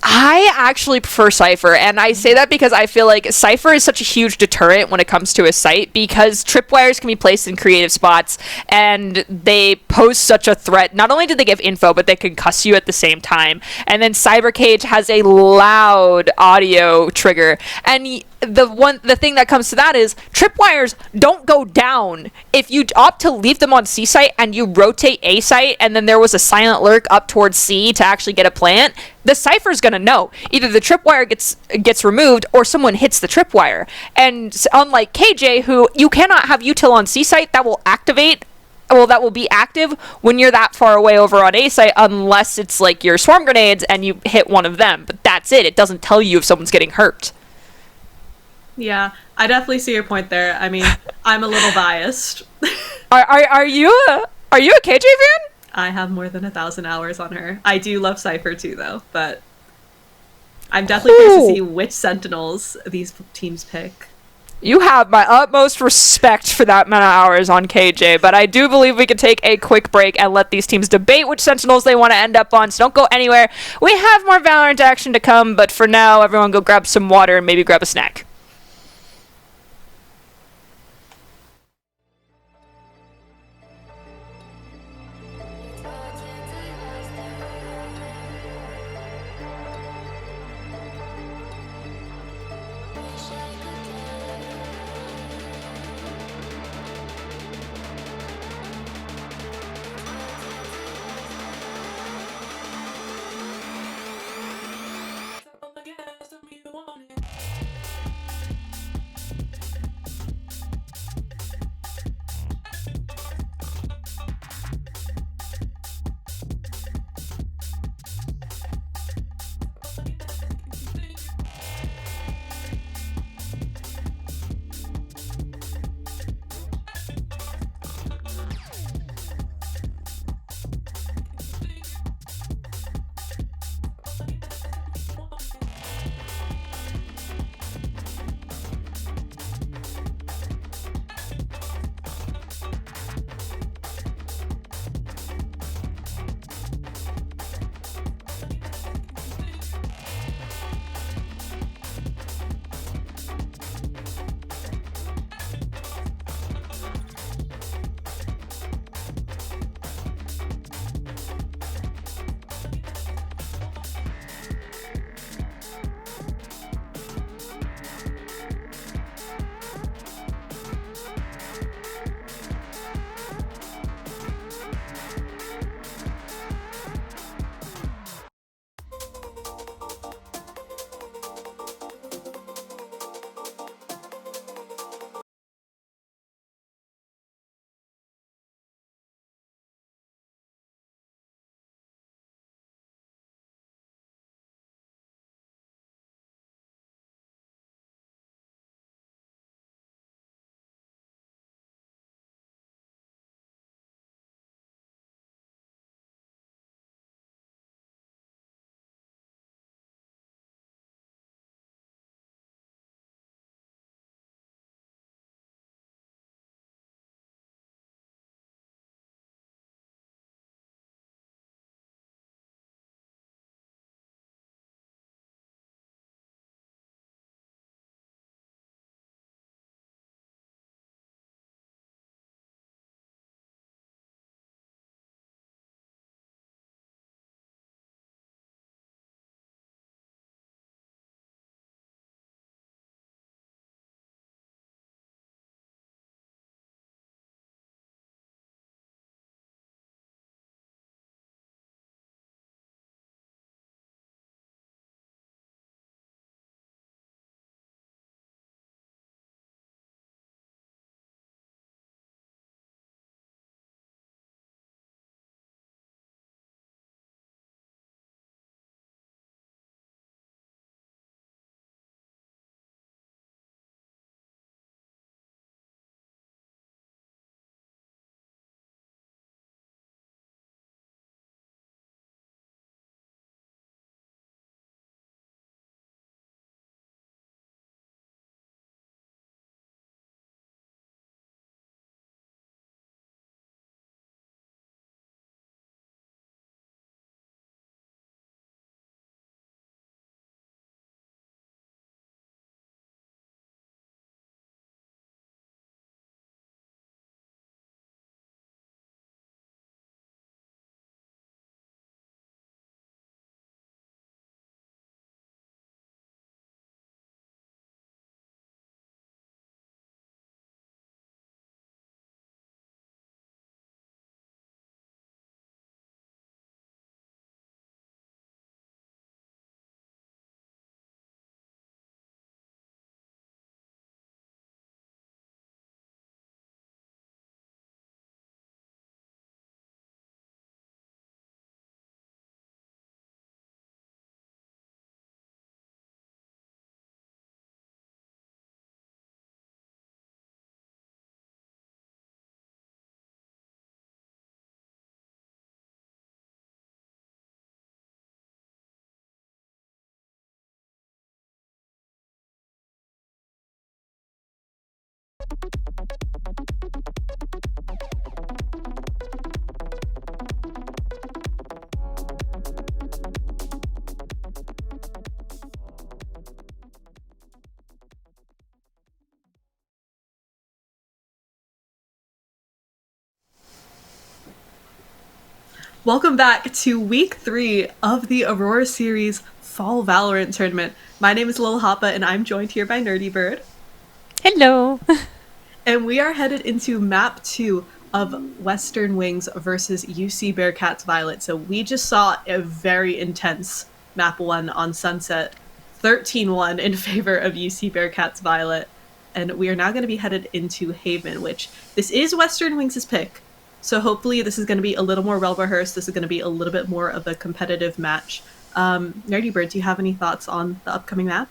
I actually prefer Cypher, and I say that because I feel like Cypher is such a huge deterrent when it comes to a site, because tripwires can be placed in creative spots, and they pose such a threat. Not only do they give info, but they can cuss you at the same time. And then Cybercage has a loud audio trigger, and the thing that comes to that is tripwires don't go down. If you opt to leave them on C site and you rotate A site, and then there was a silent lurk up towards C to actually get a plant, the Cypher's gonna know either the tripwire gets removed or someone hits the tripwire. And unlike KJ, who you cannot have util on C site, that will activate. Well, that will be active when you're that far away over on A site, unless it's like your swarm grenades and you hit one of them. But that's it. It doesn't tell you if someone's getting hurt. Yeah, I definitely see your point there. I mean, I'm a little biased. Are you a KJ fan? I have more than 1,000 hours on her. I do love Cypher too, though, but I'm definitely curious to see which Sentinels these teams pick. You have my utmost respect for that amount of hours on KJ, but I do believe we can take a quick break and let these teams debate which Sentinels they want to end up on, so don't go anywhere. We have more Valorant action to come, but for now, everyone go grab some water and maybe grab a snack. Welcome back to week 3 of the Aurora series Fall Valorant Tournament. My name is Lil Hoppa and I'm joined here by Nerdy Bird. Hello. And we are headed into map 2 of Western Wings versus UC Bearcats Violet. So we just saw a very intense map 1 on Sunset, 13-1 in favor of UC Bearcats Violet. And we are now going to be headed into Haven, which this is Western Wings' pick. So hopefully this is going to be a little more well-rehearsed. This is going to be a little bit more of a competitive match. Nerdy Bird, do you have any thoughts on the upcoming map?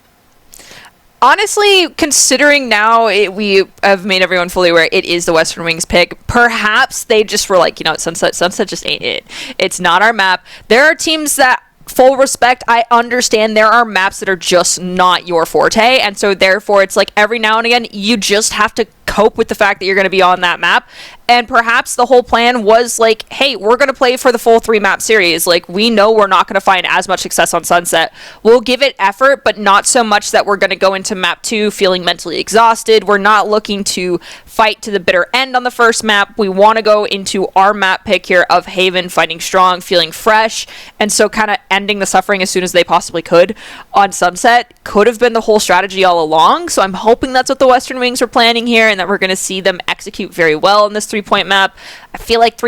Honestly, considering now we have made everyone fully aware it is the Western Wings pick, perhaps they just were like, Sunset just ain't it. It's not our map. There are teams that, full respect, I understand there are maps that are just not your forte, and so therefore it's like every now and again you just have to cope with the fact that you're going to be on that map. And perhaps the whole plan was like, hey, we're going to play for the full 3-map series. Like, we know we're not going to find as much success on Sunset. We'll give it effort, but not so much that we're going to go into map 2 feeling mentally exhausted. We're not looking to fight to the bitter end on the first map. We want to go into our map pick here of Haven, fighting strong, feeling fresh, and so kind of ending the suffering as soon as they possibly could on Sunset. Could have been the whole strategy all along, so I'm hoping that's what the Western Wings are planning here, and that we're going to see them execute very well in this 3-point map. I feel like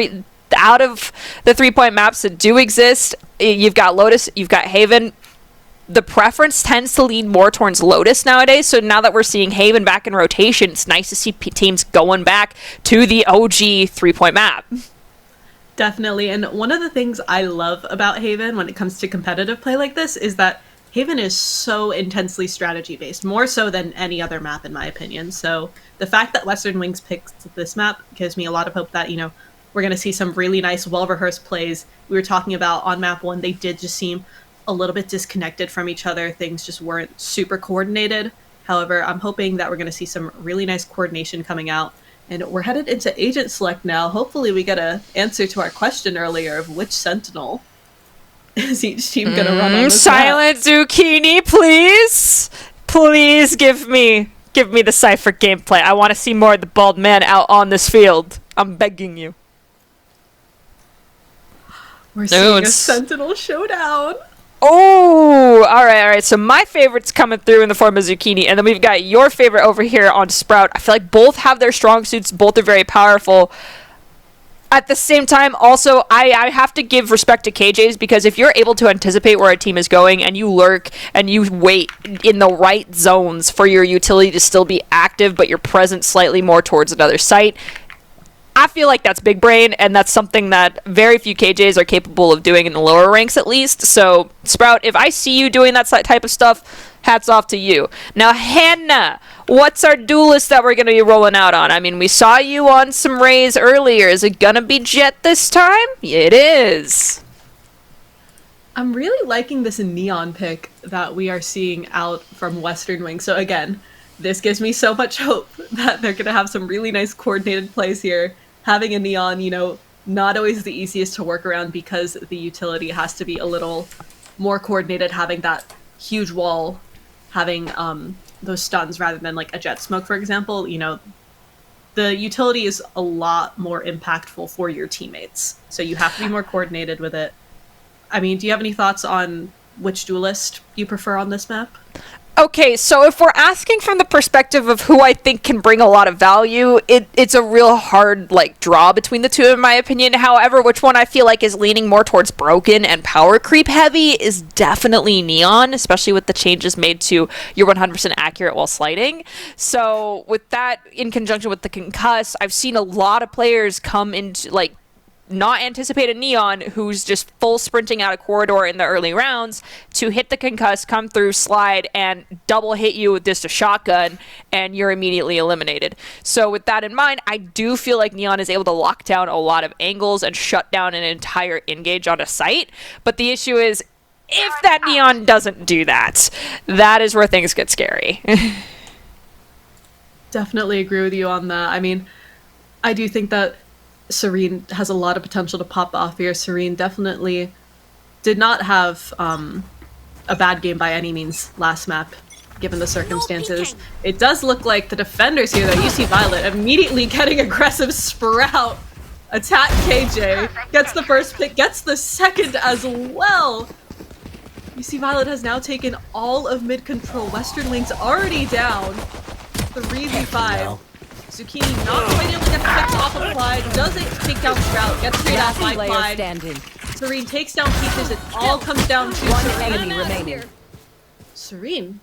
out of the 3-point maps that do exist, you've got Lotus, you've got Haven. The preference tends to lean more towards Lotus nowadays, so now that we're seeing Haven back in rotation, it's nice to see teams going back to the OG 3-point map. Definitely, and one of the things I love about Haven when it comes to competitive play like this is that Haven is so intensely strategy-based, more so than any other map in my opinion. So the fact that Western Wings picked this map gives me a lot of hope that, we're going to see some really nice, well-rehearsed plays. We were talking about on map 1, they did just seem a little bit disconnected from each other. Things just weren't super coordinated. However, I'm hoping that we're going to see some really nice coordination coming out. And we're headed into Agent Select now. Hopefully we get an answer to our question earlier of which Sentinel is each team going to run on this Silent map. Zucchini, please? Please give me the Cypher gameplay. I want to see more of the bald man out on this field. I'm begging you. We're seeing a Sentinel showdown. Oh, all right. So my favorite's coming through in the form of Zucchini, and then we've got your favorite over here on Sprout. I feel like both have their strong suits. Both are very powerful. At the same time, also, I have to give respect to KJ's, because if you're able to anticipate where a team is going and you lurk and you wait in the right zones for your utility to still be active, but you're present slightly more towards another site, I feel like that's big brain, and that's something that very few KJs are capable of doing in the lower ranks, at least. So, Sprout, if I see you doing that type of stuff, hats off to you. Now, Hannah, what's our duelist that we're going to be rolling out on? I mean, we saw you on some Rays earlier. Is it going to be Jet this time? It is. I'm really liking this neon pick that we are seeing out from Western Wing. So again, this gives me so much hope that they're going to have some really nice coordinated plays here. Having a neon, not always the easiest to work around because the utility has to be a little more coordinated, having that huge wall, having those stuns rather than like a jet smoke, for example. The utility is a lot more impactful for your teammates. So you have to be more coordinated with it. I mean, do you have any thoughts on which duelist you prefer on this map? Okay, so if we're asking from the perspective of who I think can bring a lot of value, it's a real hard, draw between the two, in my opinion. However, which one I feel like is leaning more towards broken and power creep heavy is definitely Neon, especially with the changes made to your 100% accurate while sliding. So with that, in conjunction with the concuss, I've seen a lot of players come into, not anticipate a Neon who's just full sprinting out a corridor in the early rounds to hit the concuss, come through, slide, and double hit you with just a shotgun, and you're immediately eliminated. So with that in mind, I do feel like Neon is able to lock down a lot of angles and shut down an entire engage on a site. But the issue is, if that Neon doesn't do that, that is where things get scary. Definitely agree with you on that. I mean, I do think that Serene has a lot of potential to pop off here. Serene definitely did not have a bad game by any means last map, given the circumstances. It does look like the defenders here, though, UC Violet, immediately getting aggressive Sprout. Attack KJ. Gets the first pick, gets the second as well. You see Violet has now taken all of mid control. Western Wings already down. 3v5. Zucchini not quite able to get the picks off of Clyde. Does it take down Sprout. Gets straight off by Player Clyde. standing. Serene takes down Peaches. It all comes down to One Serene. enemy remaining. Serene.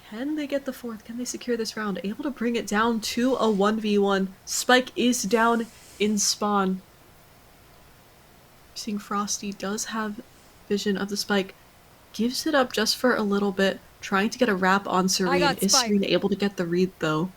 Can they get the fourth? Can they secure this round? Able to bring it down to a 1v1. Spike is down in spawn. Seeing Frosty does have vision of the spike. Gives it up just for a little bit. Trying to get a wrap on Serene. Is Serene able to get the read though?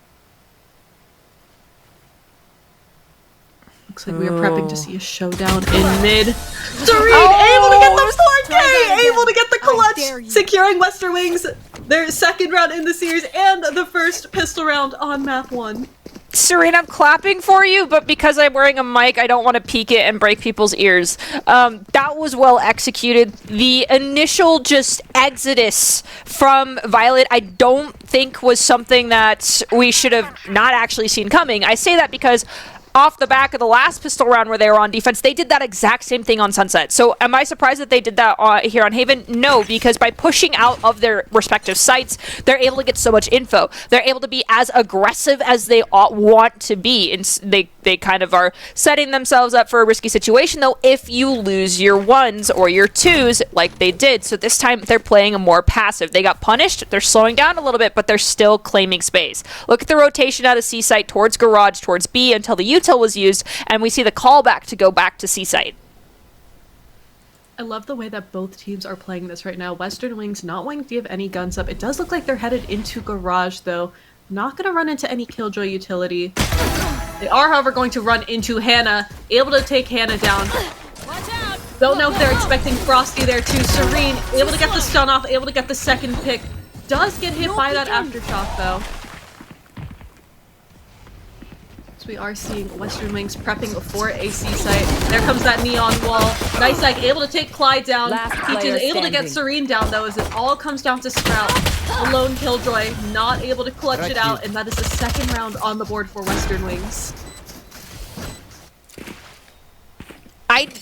Looks like we are prepping to see a showdown in mid. Serene able to get the 4K! Able to get the clutch! Securing Western Wings their second round in the series and the first pistol round on map 1. Serene, I'm clapping for you, but because I'm wearing a mic, I don't want to peek it and break people's ears. That was well executed. The initial just exodus from Violet, I don't think was something that we should have not actually seen coming. I say that because off the back of the last pistol round where they were on defense, they did that exact same thing on Sunset. So am I surprised that they did that here on Haven? No, because by pushing out of their respective sites, they're able to get so much info. They're able to be as aggressive as they want to be. And they kind of are setting themselves up for a risky situation, though, if you lose your ones or your twos like they did. So this time they're playing a more passive. They got punished. They're slowing down a little bit, but they're still claiming space. Look at the rotation out of C site towards Garage, towards B until the util was used, and we see the callback to go back to C site. I love the way that both teams are playing this right now. Western Wings not wanting to give any guns up. It does look like they're headed into Garage, though. Not going to run into any Killjoy utility. They are, however, going to run into Hannah. Able to take Hannah down. Don't know if they're expecting Frosty there too. Serene, able to get the stun off, able to get the second pick. Does get hit by that aftershock, though. So we are seeing Western Wings prepping for a C site. There comes that neon wall. Nice Ike able to take Clyde down. Peaches able to get Serene down, though, as it all comes down to Sprout. Alone Killjoy, not able to clutch it out, and that is the second round on the board for Western Wings.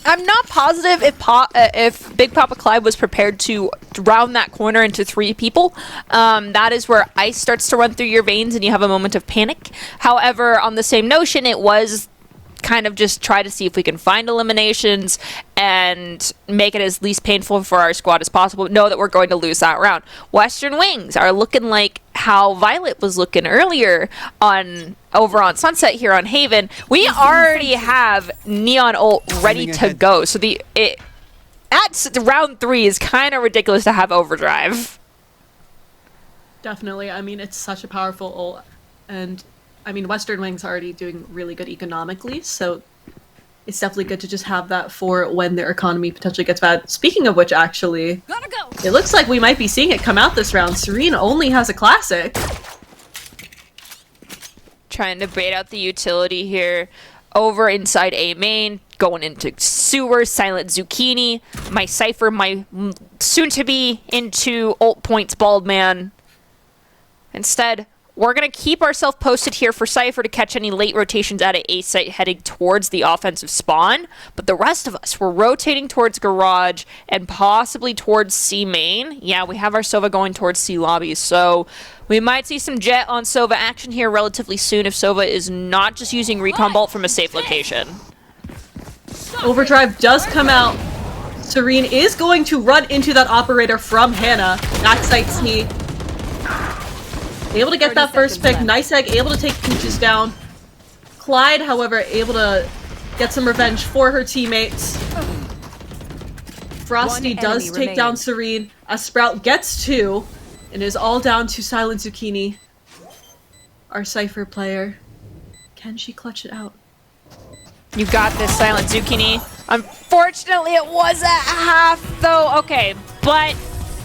I'm not positive if Big Papa Clyde was prepared to round that corner into 3 people. That is where ice starts to run through your veins and you have a moment of panic. However, on the same notion, it was kind of just try to see if we can find eliminations and make it as least painful for our squad as possible. Know that we're going to lose that round. Western Wings are looking like how Violet was looking earlier over on Sunset here on Haven. We already have Neon ult ready to go. So at round 3 is kind of ridiculous to have Overdrive. Definitely. I mean, it's such a powerful ult, and I mean, Western Wings are already doing really good economically, so it's definitely good to just have that for when their economy potentially gets bad. Speaking of which, actually, it looks like we might be seeing it come out this round. Serene only has a classic. Trying to bait out the utility here. Over inside A main, going into sewer, Silent Zucchini, my Cypher, my soon-to-be into ult points bald man. Instead, we're going to keep ourselves posted here for Cypher to catch any late rotations out of A site heading towards the offensive spawn. But the rest of us, we're rotating towards Garage and possibly towards C main. Yeah, we have our Sova going towards C lobby. So we might see some Jet on Sova action here relatively soon if Sova is not just using Recon Bolt from a safe location. Overdrive does come out. Serene is going to run into that operator from Hannah. Backside sneak. Able to get that first pick. Nice egg, able to take Peaches down. Clyde, however, able to get some revenge for her teammates. Frosty does take down Serene. A Sprout gets 2, and is all down to Silent Zucchini. Our Cypher player. Can she clutch it out? You got this, Silent Zucchini. Unfortunately, it was at half, though. Okay, but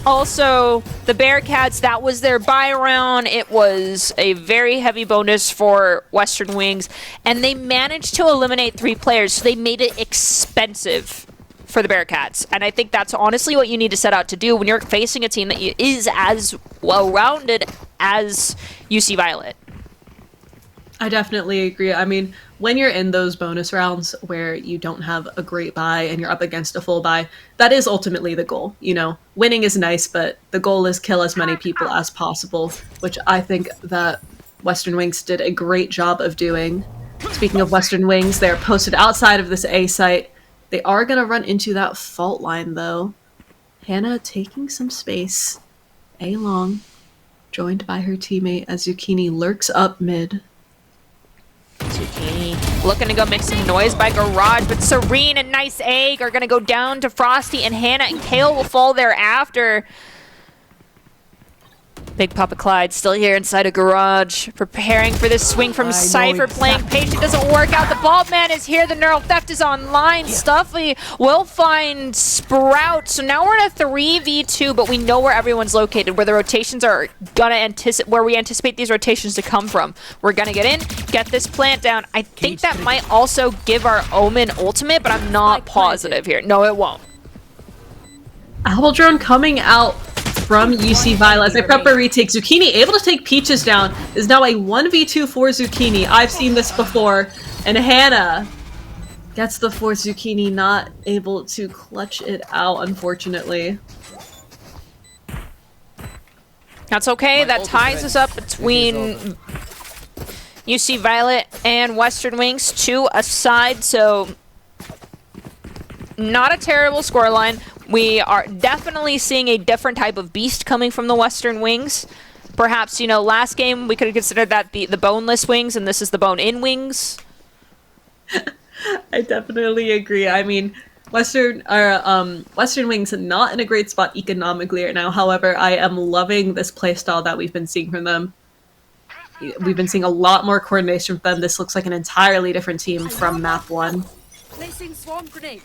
also, the Bearcats, that was their buy round. It was a very heavy bonus for Western Wings, and they managed to eliminate 3 players, so they made it expensive for the Bearcats. And I think that's honestly what you need to set out to do when you're facing a team that is as well-rounded as UC Violet. I definitely agree. I mean, when you're in those bonus rounds where you don't have a great buy and you're up against a full buy, that is ultimately the goal. You know, winning is nice, but the goal is kill as many people as possible, which I think that Western Wings did a great job of doing. Speaking of Western Wings, they're posted outside of this A site. They are going to run into that fault line, though. Hannah taking some space. A long, joined by her teammate as Zucchini lurks up mid. Zucchini looking to go make some noise by Garage, but Serene and Nice Egg are going to go down to Frosty, and Hannah and Kale will fall thereafter. Big Papa Clyde still here inside a Garage, preparing for this swing from Cypher, playing patient. Doesn't work out. The Vault Man is here. The Neural Theft is online. Stuffy will find Sprout. So now we're in a 3v2, but we know where everyone's located, where the rotations are gonna where we anticipate these rotations to come from. We're gonna get in, get this plant down. I think that might also give our Omen ultimate, but I'm not positive here. No, it won't. Apple Drone coming out from UC Violet as they prep a retake. Zucchini able to take Peaches down. Is now a 1v2 for Zucchini. I've seen this before. And Hannah gets the fourth. Zucchini not able to clutch it out, unfortunately. That's okay. That ties us up between UC Violet and Western Wings, 2 aside, so not a terrible scoreline. We are definitely seeing a different type of beast coming from the Western Wings. Perhaps, you know, last game we could have considered that the boneless wings, and this is the bone-in wings. I definitely agree. I mean, Western Wings not in a great spot economically right now. However, I am loving this playstyle that we've been seeing from them. We've been seeing a lot more coordination from them. This looks like an entirely different team from map 1. Placing swarm grenade.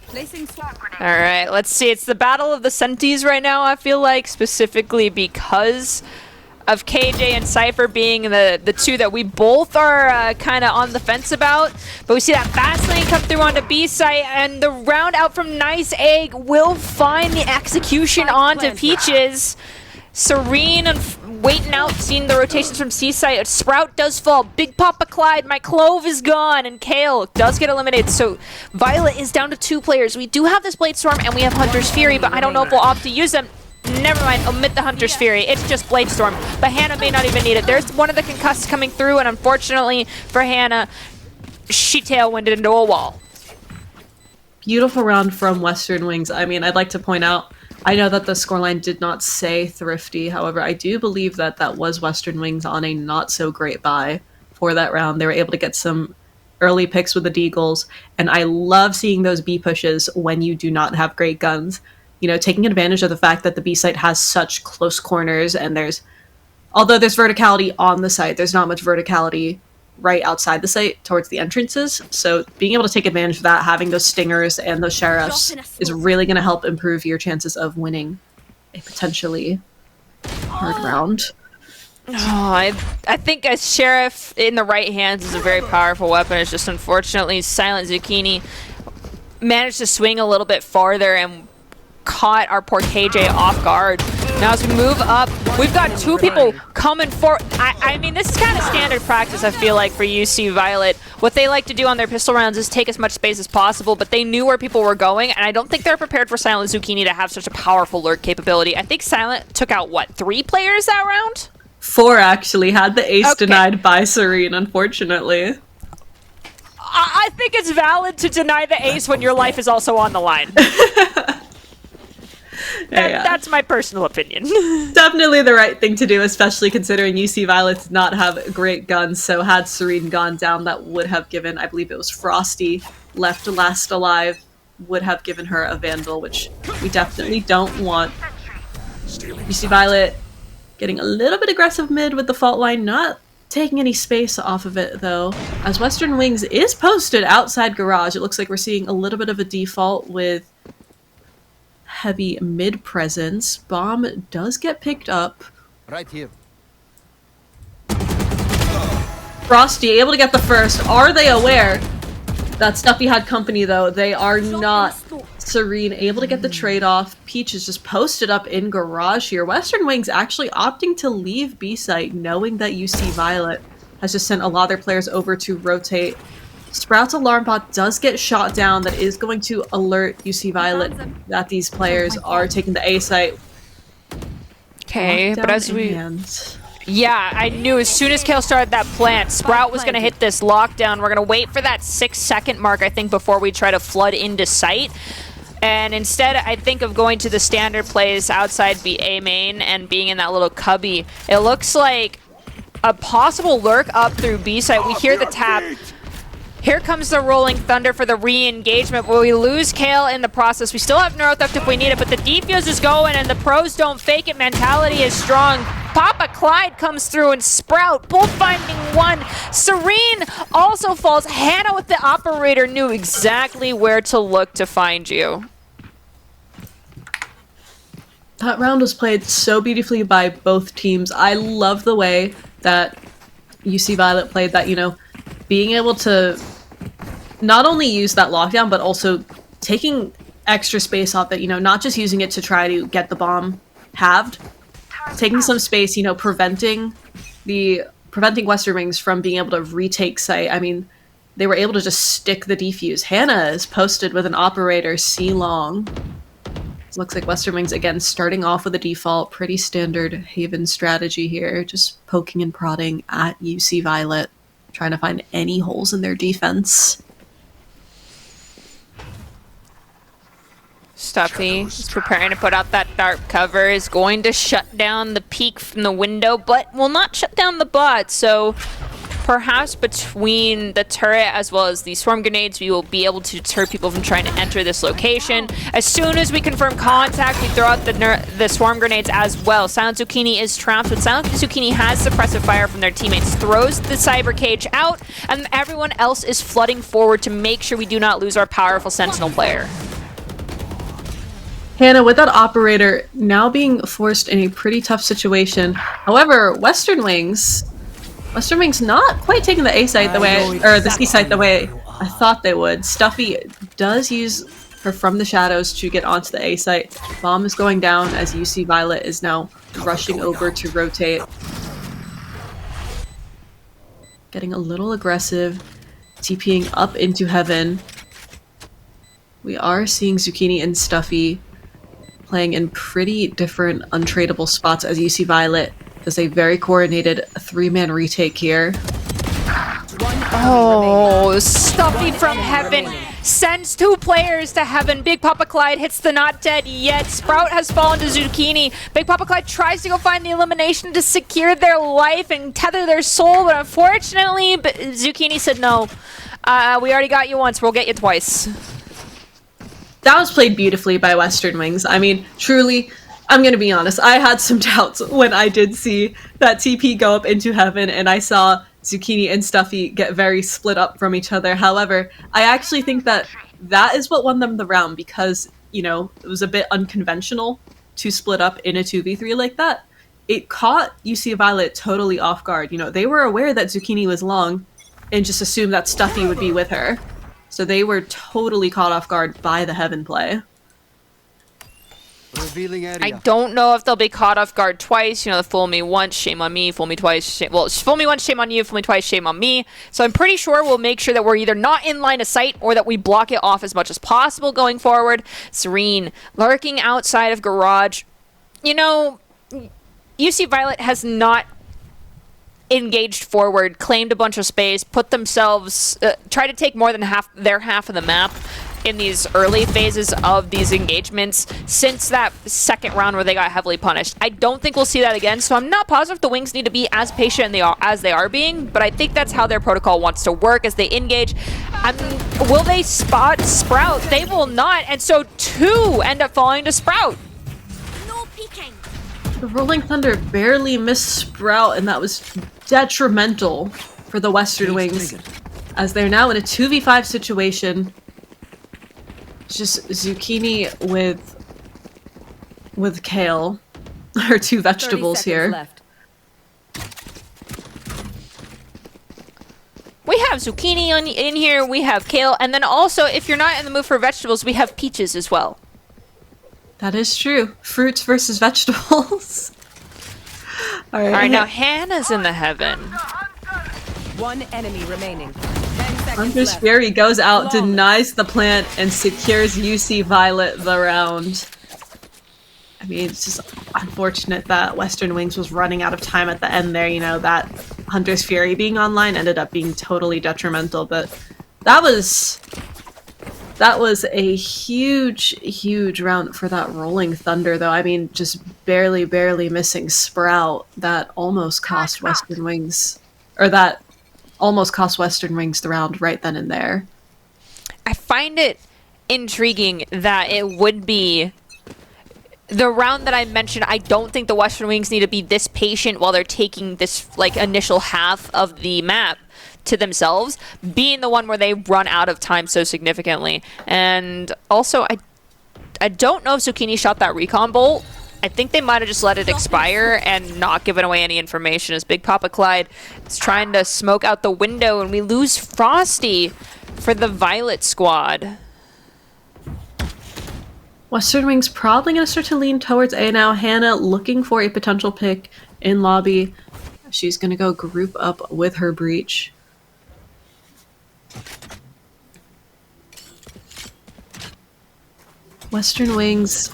Placing swarm grenade. All right, let's see. It's the battle of the Senties right now, I feel like, specifically because of KJ and Cypher being the two that we both are kind of on the fence about. But we see that fast lane come through onto B site, and the round out from Nice Egg will find the execution onto Peaches. Serene and waiting out, seeing the rotations from C-Site. Sprout does fall. Big Papa Clyde, my Clove is gone, and Kale does get eliminated. So Violet is down to 2 players. We do have this Blade Storm, and we have Hunter's Fury, but I don't know if we'll opt to use them. Never mind, omit the Hunter's Fury. It's just Blade Storm. But Hannah may not even need it. There's one of the concussed coming through, and unfortunately for Hannah, she tailwinded into a wall. Beautiful round from Western Wings. I mean, I'd like to point out, I know that the scoreline did not say Thrifty, however, I do believe that that was Western Wings on a not-so-great buy for that round. They were able to get some early picks with the Deagles, and I love seeing those B pushes when you do not have great guns. You know, taking advantage of the fact that the B site has such close corners, and although there's verticality on the site, there's not much verticality right outside the site towards the entrances. So being able to take advantage of that, having those stingers and those sheriffs is really going to help improve your chances of winning a potentially hard round. Oh, I think a sheriff in the right hands is a very powerful weapon. It's just unfortunately Silent Zucchini managed to swing a little bit farther and caught our poor KJ off guard. Now as we move up, we've got 2 people coming for. I mean, this is kind of standard practice, I feel like, for UC Violet. What they like to do on their pistol rounds is take as much space as possible, but they knew where people were going, and I don't think they're prepared for Silent Zucchini to have such a powerful lurk capability. I think Silent took out, what, 3 players that round? 4 actually had the ace denied by Serene, unfortunately. I think it's valid to deny the ace when your life is also on the line. That's my personal opinion. Definitely the right thing to do, especially considering UC Violet does not have great guns. So had Serene gone down, that would have given, I believe it was Frosty, left last alive, would have given her a Vandal, which we definitely don't want. UC Violet getting a little bit aggressive mid with the fault line, not taking any space off of it though. As Western Wings is posted outside Garage, it looks like we're seeing a little bit of a default with heavy mid presence. Bomb does get picked up. Right here. Frosty able to get the first. Are they aware that Stuffy had company though? They are not. Serene able to get the trade-off. Peach is just posted up in Garage here. Western Wings actually opting to leave B site knowing that UC Violet has just sent a lot of their players over to rotate. Sprout's alarm bot does get shot down. That is going to alert UC Violet that these players are taking the A site. Okay, but as we... Hand. Yeah, I knew as soon as Kale started that plant, Sprout was going to hit this lockdown. We're going to wait for that 6-second mark, I think, before we try to flood into site. And instead, I think of going to the standard plays outside A main and being in that little cubby. It looks like a possible lurk up through B site. We hear the tap. Here comes the Rolling Thunder for the re-engagement, but we lose Kale in the process. We still have Neurotheft if we need it, but the defuse is going and the pros don't fake it. Mentality is strong. Papa Clyde comes through and Sprout, both finding one. Serene also falls. Hannah with the operator knew exactly where to look to find you. That round was played so beautifully by both teams. I love the way that UC Violet played that, you know, being able to not only use that lockdown, but also taking extra space off it, you know, not just using it to try to get the bomb halved, taking some space, you know, preventing Western Wings from being able to retake site. I mean, they were able to just stick the defuse. Hannah is posted with an operator C-long. Looks like Western Wings, again, starting off with a default, pretty standard Haven strategy here, just poking and prodding at UC Violet, trying to find any holes in their defense. Stuffy is preparing to put out that dark cover, is going to shut down the peek from the window, but will not shut down the bot, so perhaps between the turret as well as the swarm grenades, we will be able to deter people from trying to enter this location. As soon as we confirm contact, we throw out the swarm grenades as well. Silent Zucchini is trapped, but Silent Zucchini has suppressive fire from their teammates, throws the cyber cage out, and everyone else is flooding forward to make sure we do not lose our powerful Sentinel player. Hannah, with that operator now being forced in a pretty tough situation. However, Western Wings not quite taking the A site the way, or the C site the way I thought they would. Stuffy does use her From the Shadows to get onto the A site. Bomb is going down as UC Violet is now rushing over to rotate. Getting a little aggressive, TPing up into heaven. We are seeing Zucchini and Stuffy playing in pretty different untradeable spots as UC Violet does a very coordinated 3-man retake here. Oh, Stuffy from heaven sends 2 players to heaven. Big Papa Clyde hits the not dead yet. Sprout has fallen to Zucchini. Big Papa Clyde tries to go find the elimination to secure their life and tether their soul, but unfortunately, Zucchini said no. We already got you once, we'll get you twice. That was played beautifully by Western Wings. I mean, truly, I'm gonna be honest, I had some doubts when I did see that TP go up into heaven and I saw Zucchini and Stuffy get very split up from each other. However, I actually think that that is what won them the round because, you know, it was a bit unconventional to split up in a 2v3 like that. It caught UC Violet totally off guard. You know, they were aware that Zucchini was long and just assumed that Stuffy would be with her. So they were totally caught off guard by the heaven play. I don't know if they'll be caught off guard twice. You know, fool me once, shame on me. Fool me twice, well, fool me once, shame on you. Fool me twice, shame on me. So I'm pretty sure we'll make sure that we're either not in line of sight or that we block it off as much as possible going forward. Serene, lurking outside of garage. You know, UC Violet has not engaged forward, claimed a bunch of space, put themselves, try to take more than their half of the map in these early phases of these engagements since that second round where they got heavily punished. I don't think we'll see that again, so I'm not positive the Wings need to be as patient as they are being, but I think that's how their protocol wants to work as they engage. Will they spot Sprout? They will not, and so 2 end up falling to Sprout. No peeking. The Rolling Thunder barely missed Sprout, and that was detrimental for the Western Wings, as they're now in a 2v5 situation. Just Zucchini with Kale, or 2 vegetables here. Left. We have Zucchini in here, we have Kale, and then also, if you're not in the mood for vegetables, we have peaches as well. That is true. Fruits versus vegetables. All right, now Hannah's in the heaven. One enemy remaining. 10 seconds Hunter's left. Fury goes out, Flawless. denies the plant, and secures UC Violet the round. I mean, it's just unfortunate that Western Wings was running out of time at the end there. You know, that Hunter's Fury being online ended up being totally detrimental, but that was a huge round for that Rolling Thunder, though. I mean, just barely missing Sprout that almost cost Western Wings, or that almost cost Western Wings the round right then and there. I find it intriguing that it would be the round that I mentioned. I don't think the Western Wings need to be this patient while they're taking this like initial half of the map to themselves, being the one where they run out of time so significantly. And also, I don't know if Zucchini shot that recon bolt. I think they might have just let it expire and not given away any information, as Big Papa Clyde is trying to smoke out the window, and we lose Frosty for the Violet squad. Western Wings probably going to start to lean towards A now. Hannah looking for a potential pick in lobby. She's going to go group up with her Breach. Western Wings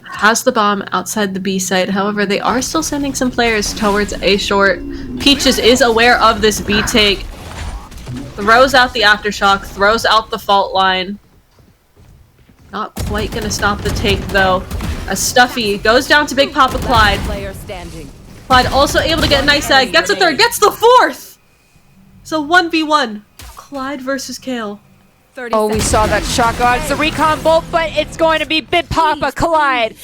has the bomb outside the B site. However, they are still sending some players towards A short. Peaches is aware of this B take. Throws out the aftershock, throws out the fault line. Not quite gonna stop the take though. As Stuffy goes down to Big Papa Clyde. Player standing. Clyde also able to get a nice egg, gets a third, gets the fourth! So 1v1. Clyde versus Kale. 30 Oh, we seconds. saw that shot go out. It's the recon bolt, but it's going to be Big Papa Clyde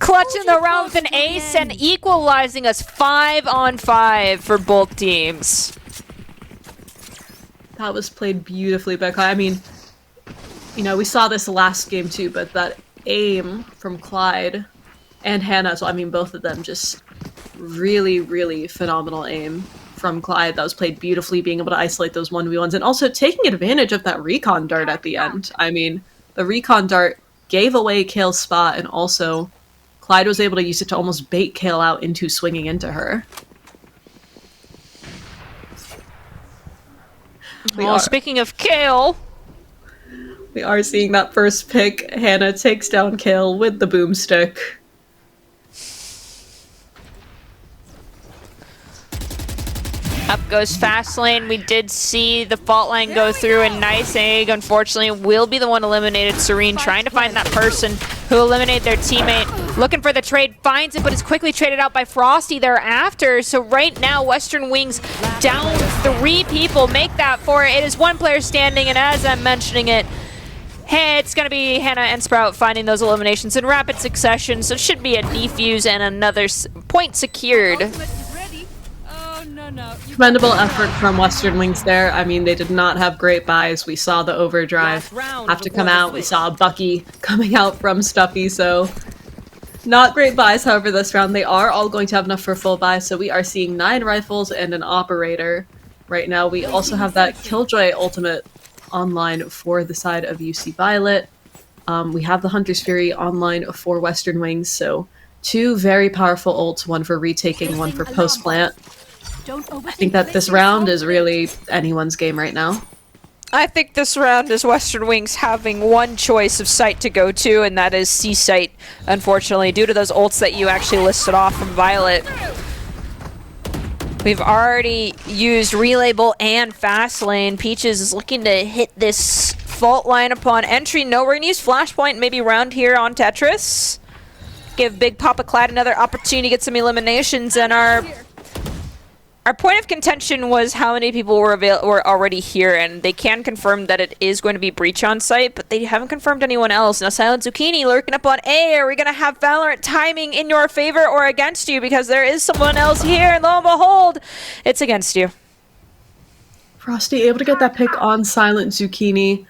clutching the round with an ace and equalizing us 5-on-5 for both teams. That was played beautifully by Clyde. I mean, you know, we saw this last game too, but that aim from Clyde and Hannah, so I mean, both of them just really phenomenal aim from Clyde. That was played beautifully, being able to isolate those 1v1s and also taking advantage of that recon dart at the end. I mean, the recon dart gave away Kale's spot, and also Clyde was able to use it to almost bait Kale out into swinging into her. Speaking of Kale, We are seeing that first pick. Hannah takes down Kale with the boomstick. up goes fast lane. We did see the fault line go through, and nice egg, unfortunately, will be the one eliminated. Serene trying to find that person who eliminated their teammate. Looking for the trade, finds it, but is quickly traded out by Frosty thereafter. So right now, Western Wings down 3 people. Make that 4. It is 1 player standing, and as I'm mentioning it, hey, it's going to be Hannah and Sprout finding those eliminations in rapid succession, so it should be a defuse and another point secured. Ultimate is ready. Oh, no. Commendable effort from Western Wings there. I mean, they did not have great buys. We saw the overdrive have to come out. We saw Bucky coming out from Stuffy, so not great buys. However, this round they are all going to have enough for full buy, so we are seeing 9 rifles and an operator right now. We also have that Killjoy ultimate online for the side of UC Violet. We have the Hunter's Fury online for Western Wings, so 2 very powerful ults, one for retaking, one for post-plant. I think that this round is really anyone's game right now. I think this round is Western Wings having one choice of site to go to, and that is C site, unfortunately, due to those ults that you actually listed off from Violet. We've already used Relabel and Fast Lane. Peaches is looking to hit this fault line upon entry. No, we're going to use Flashpoint maybe round here on Tetris. Give Big Papa Clyde another opportunity to get some eliminations, and our point of contention was how many people were already here, and they can confirm that it is going to be Breach on site, but they haven't confirmed anyone else. Now, Silent Zucchini lurking up on A. Are we going to have Valorant timing in your favor or against you? Because there is someone else here, and lo and behold, it's against you. Frosty able to get that pick on Silent Zucchini.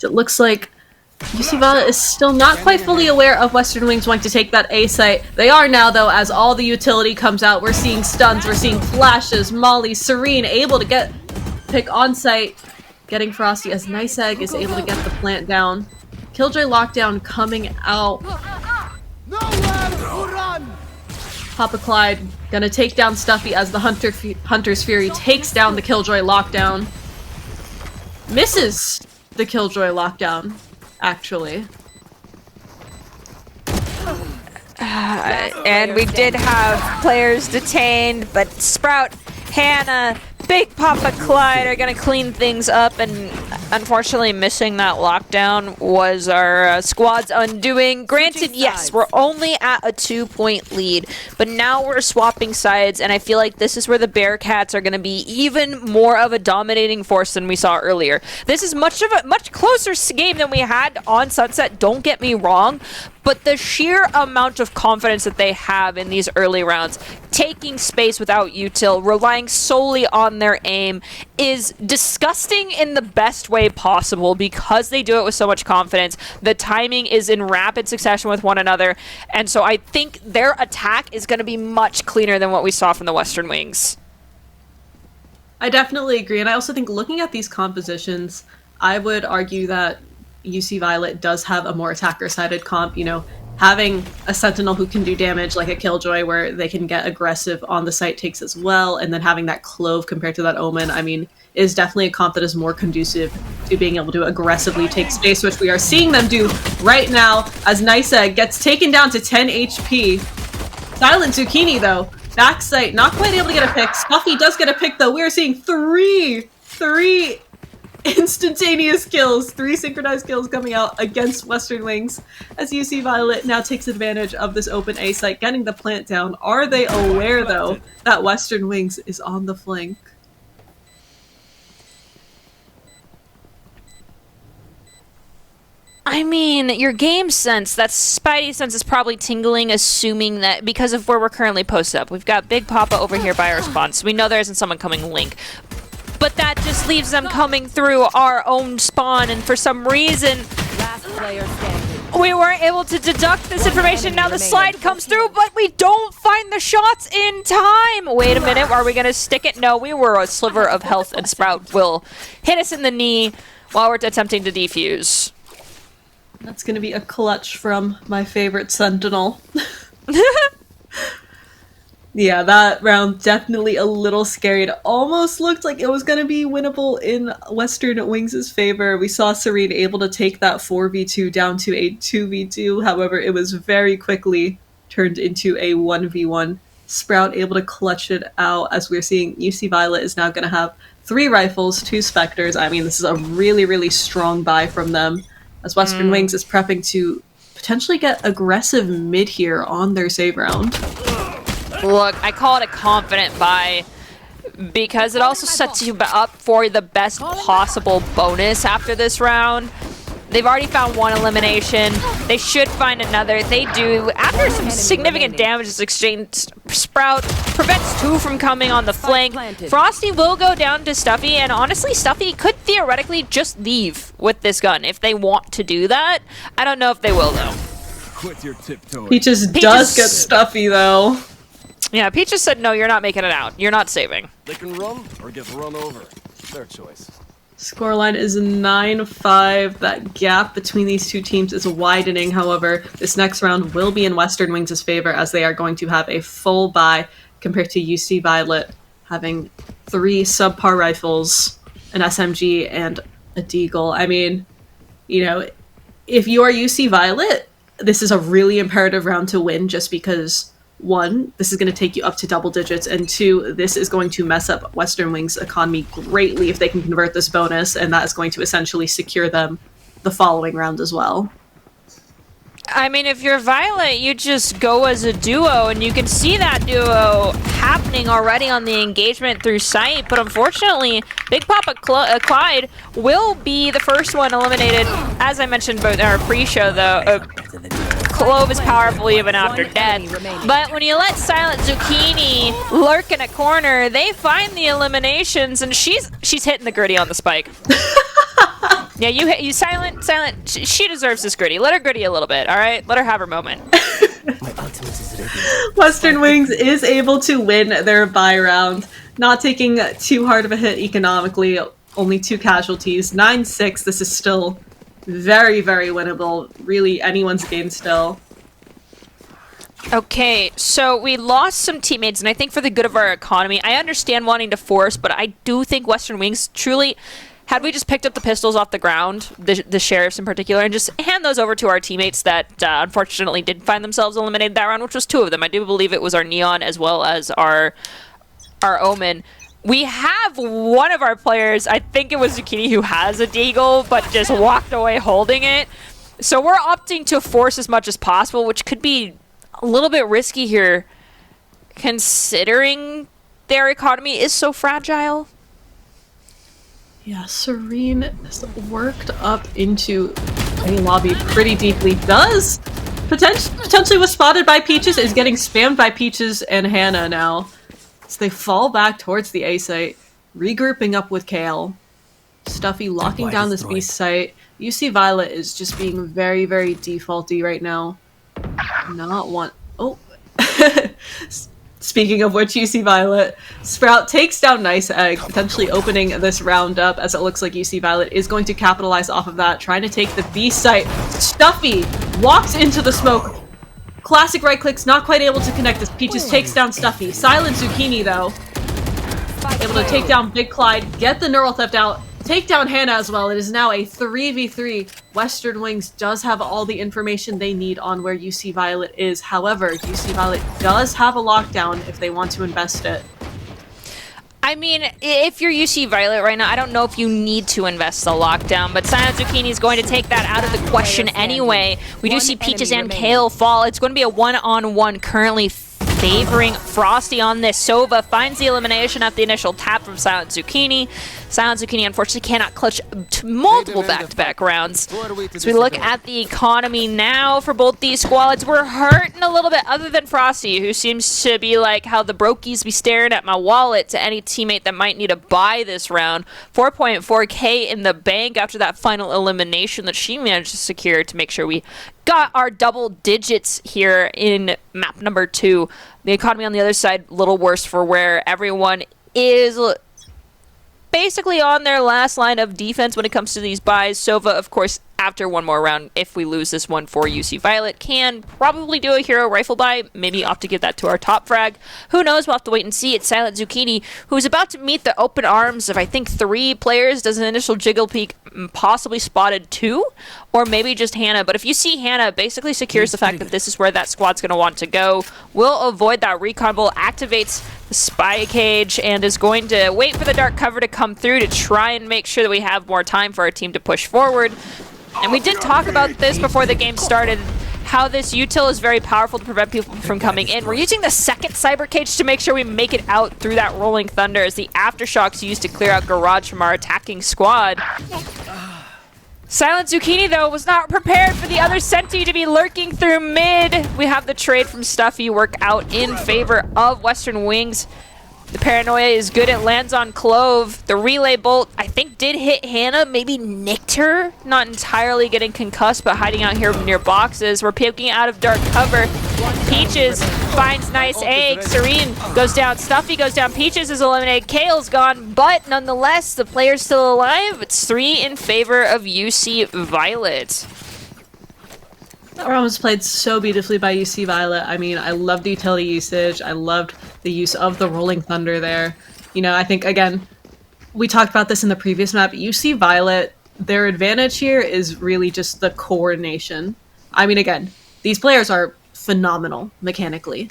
It looks like UC Violet is still not quite fully aware of Western Wings wanting to take that A site. They are now, though, as all the utility comes out. We're seeing stuns, we're seeing flashes. Molly, Serene, able to get pick on site. Getting Frosty as Nice Egg is able to get the plant down. Killjoy lockdown coming out. Papa Clyde gonna take down Stuffy as the Hunter's Fury takes down the Killjoy lockdown. Misses the Killjoy lockdown, actually. And we did have players detained, but Sprout, Hannah, Big Papa Clyde are gonna clean things up, and unfortunately missing that lockdown was our squad's undoing. Granted, yes, we're only at a 2-point lead, but now we're swapping sides, and I feel like this is where the Bearcats are gonna be even more of a dominating force than we saw earlier. This is much closer game than we had on Sunset, don't get me wrong, but the sheer amount of confidence that they have in these early rounds, taking space without util, relying solely on their aim, is disgusting in the best way possible because they do it with so much confidence. The timing is in rapid succession with one another, and so I think their attack is going to be much cleaner than what we saw from the Western Wings. I definitely agree, and I also think looking at these compositions, I would argue that UC Violet does have a more attacker-sided comp, you know, having a Sentinel who can do damage like a Killjoy where they can get aggressive on the site takes as well, and then having that Clove compared to that Omen, I mean, is definitely a comp that is more conducive to being able to aggressively take space, which we are seeing them do right now as Nysa gets taken down to 10 HP. Silent Zucchini, though, backside, not quite able to get a pick. Stuffy does get a pick, though. We're seeing three instantaneous kills, 3 synchronized kills coming out against Western Wings as UC Violet now takes advantage of this open A site, getting the plant down. Are they aware, though, that Western Wings is on the flank? I mean, your game sense, that Spidey sense is probably tingling, assuming that because of where we're currently posted up. We've got Big Papa over here by our spawn, so we know there isn't someone coming link. But that just leaves them coming through our own spawn, and for some reason, Last player standing. we weren't able to deduct this information. Now the slide comes through, but we don't find the shots in time. Wait a minute, are we gonna stick it? No, we were a sliver of health, and Sprout will hit us in the knee while we're attempting to defuse. That's gonna be a clutch from my favorite Sentinel. Yeah, that round definitely a little scary. It almost looked like it was going to be winnable in Western Wings' favor. We saw Serene able to take that 4v2 down to a 2v2. However, it was very quickly turned into a 1v1. Sprout able to clutch it out as we're seeing UC Violet is now going to have 3 rifles, 2 Spectres. I mean, this is a really, really strong buy from them as Western Wings is prepping to potentially get aggressive mid here on their save round. Look, I call it a confident buy because it also sets you up for the best possible bonus after this round. They've already found 1 elimination. They should find another. They do. After some significant damage is exchanged, Sprout prevents 2 from coming on the flank. Frosty will go down to Stuffy, and honestly, Stuffy could theoretically just leave with this gun if they want to do that. I don't know if they will, though. Quit your tiptoeing. Peaches does get Stuffy, though. Yeah, Peaches said, no, you're not making it out. You're not saving. They can run or get run over. Their choice. Scoreline is 9-5. That gap between these two teams is widening. However, this next round will be in Western Wings' favor as they are going to have a full buy compared to UC Violet having 3 subpar rifles, an SMG, and a Deagle. I mean, you know, if you are UC Violet, this is a really imperative round to win just because 1, this is going to take you up to double digits, and 2, this is going to mess up Western Wings' economy greatly if they can convert this bonus, and that is going to essentially secure them the following round as well. I mean, if you're Violet, you just go as a duo, and you can see that duo happening already on the engagement through sight, but unfortunately, Big Papa Clyde will be the first one eliminated. As I mentioned in our pre-show, though, Clove is powerful even after death, but when you let Silent Zucchini lurk in a corner, they find the eliminations, and she's hitting the gritty on the spike. Yeah, you silent. She deserves this gritty. Let her gritty a little bit, all right? Let her have her moment. My ultimate is ready. Western Wings is able to win their buy round, not taking too hard of a hit economically, only 2 casualties. 9-6, this is still very, very winnable. Really, anyone's game still. Okay, so we lost some teammates, and I think for the good of our economy, I understand wanting to force, but I do think Western Wings truly, had we just picked up the pistols off the ground, the sheriffs in particular, and just hand those over to our teammates that unfortunately did find themselves eliminated that round, which was 2 of them. I do believe it was our Neon as well as our Omen. We have one of our players, I think it was Zucchini, who has a deagle, but just walked away holding it. So we're opting to force as much as possible, which could be a little bit risky here, considering their economy is so fragile. Yeah, Serene is worked up into a lobby pretty deeply. Does potentially was spotted by Peaches, is getting spammed by Peaches and Hannah now. So they fall back towards the A site, regrouping up with Kale. Stuffy locking down this B site. UC Violet is just being very, very defaulty right now. Not one. Oh. Speaking of which, UC Violet, Sprout takes down Nice Egg, potentially opening this round up, as it looks like UC Violet is going to capitalize off of that, trying to take the B site. Stuffy walks into the smoke. Classic right clicks, not quite able to connect as Peaches takes down Stuffy. Silent Zucchini, though, able to take down Big Clyde, get the neural theft out, take down Hannah as well. It is now a 3v3. Western Wings does have all the information they need on where UC Violet is. However, UC Violet does have a lockdown if they want to invest it. I mean, if you're UC Violet right now, I don't know if you need to invest the lockdown, but Silent Zucchini is going to take that out of the question anyway. We do see Peaches and Kale fall. It's going to be a one-on-one currently favoring Frosty on this. Sova finds the elimination at the initial tap from Silent Zucchini. Silent Zucchini unfortunately cannot clutch multiple back-to-back rounds. So we look at the economy now for both these squads. We're hurting a little bit, other than Frosty, who seems to be like how the brokies be staring at my wallet to any teammate that might need a buy this round. 4.4k in the bank after that final elimination that she managed to secure to make sure we got our double digits here in map number 2. The economy on the other side, a little worse for where everyone is basically on their last line of defense when it comes to these buys. Sova, of course, after one more round, if we lose this one for UC Violet, can probably do a hero rifle buy, maybe opt to give that to our top frag. Who knows, we'll have to wait and see. It's Silent Zucchini, who's about to meet the open arms of, I think, 3 players, does an initial jiggle peek, possibly spotted 2, or maybe just Hannah. But if you see Hannah, basically secures the fact that this is where that squad's going to want to go, will avoid that recon bull, activates the spy cage, and is going to wait for the dark cover to come through to try and make sure that we have more time for our team to push forward. And we did talk about this before the game started, how this util is very powerful to prevent people from coming in. We're using the second cyber cage to make sure we make it out through that rolling thunder as the aftershocks used to clear out garage from our attacking squad. Silent Zucchini, though, was not prepared for the other Senti to be lurking through mid. We have the trade from Stuffy work out in favor of Western Wings. The paranoia is good. It lands on Clove. The relay bolt, I think, did hit Hannah, maybe nicked her. Not entirely getting concussed, but hiding out here near boxes. We're peeking out of dark cover. Peaches finds Nice Egg. Serene goes down. Stuffy goes down. Peaches is eliminated. Kale's gone, but nonetheless, the player's still alive. It's 3 in favor of UC Violet. That round was played so beautifully by UC Violet. I mean, I loved the utility usage. I loved the use of the Rolling Thunder there. You know, I think, again, we talked about this in the previous map. UC Violet, their advantage here is really just the coordination. I mean, again, these players are phenomenal mechanically,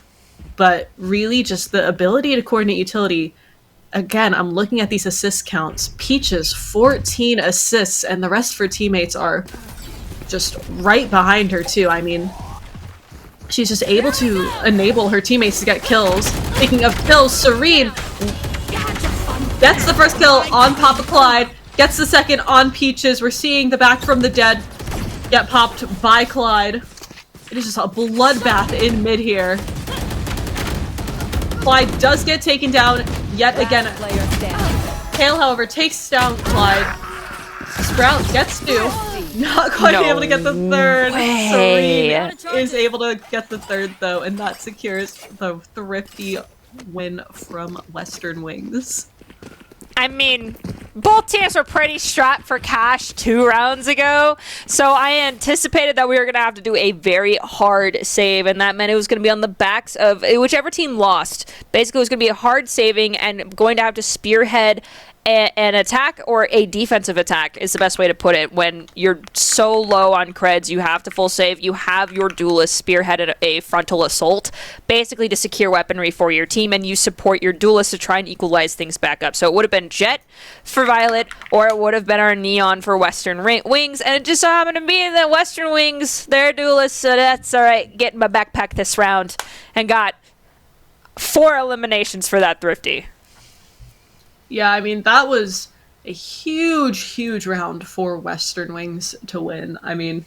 but really just the ability to coordinate utility. Again, I'm looking at these assist counts. Peaches, 14 assists, and the rest of her teammates are just right behind her too. I mean, she's just able to enable her teammates to get kills. Speaking of kills, Serene gets the first kill on Papa Clyde, gets the second on Peaches. We're seeing the back from the dead get popped by Clyde. It is just a bloodbath in mid here. Clyde does get taken down yet again. Kale, however, takes down Clyde. Sprout gets 2. Not quite able to get the third. Serene is able to get the third, though, and that secures the thrifty win from Western Wings. I mean, both teams were pretty strapped for cash 2 rounds ago, so I anticipated that we were going to have to do a very hard save, and that meant it was going to be on the backs of whichever team lost. Basically, it was going to be a hard saving and going to have to spearhead an attack or a defensive attack is the best way to put it. When you're so low on creds, you have to full save. You have your duelist spearhead a frontal assault, basically to secure weaponry for your team, and you support your duelist to try and equalize things back up. So it would have been Jet for Violet, or it would have been our Neon for Western Wings, and it just so happened to be that Western Wings, they're duelists, so that's alright. Get in my backpack this round, and got 4 eliminations for that Thrifty. Yeah, I mean, that was a huge, huge round for Western Wings to win. I mean,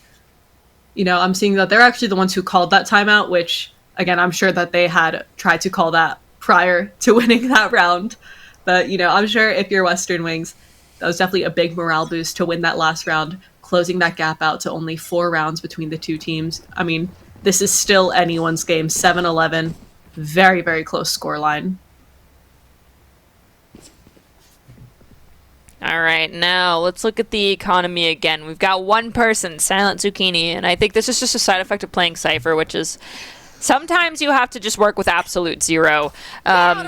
you know, I'm seeing that they're actually the ones who called that timeout, which, again, I'm sure that they had tried to call that prior to winning that round. But, you know, I'm sure if you're Western Wings, that was definitely a big morale boost to win that last round, closing that gap out to only 4 rounds between the two teams. I mean, this is still anyone's game, 7-11. Very, very close scoreline. All right, now let's look at the economy again. We've got one person, Silent Zucchini, and I think this is just a side effect of playing Cypher, which is sometimes you have to just work with absolute zero.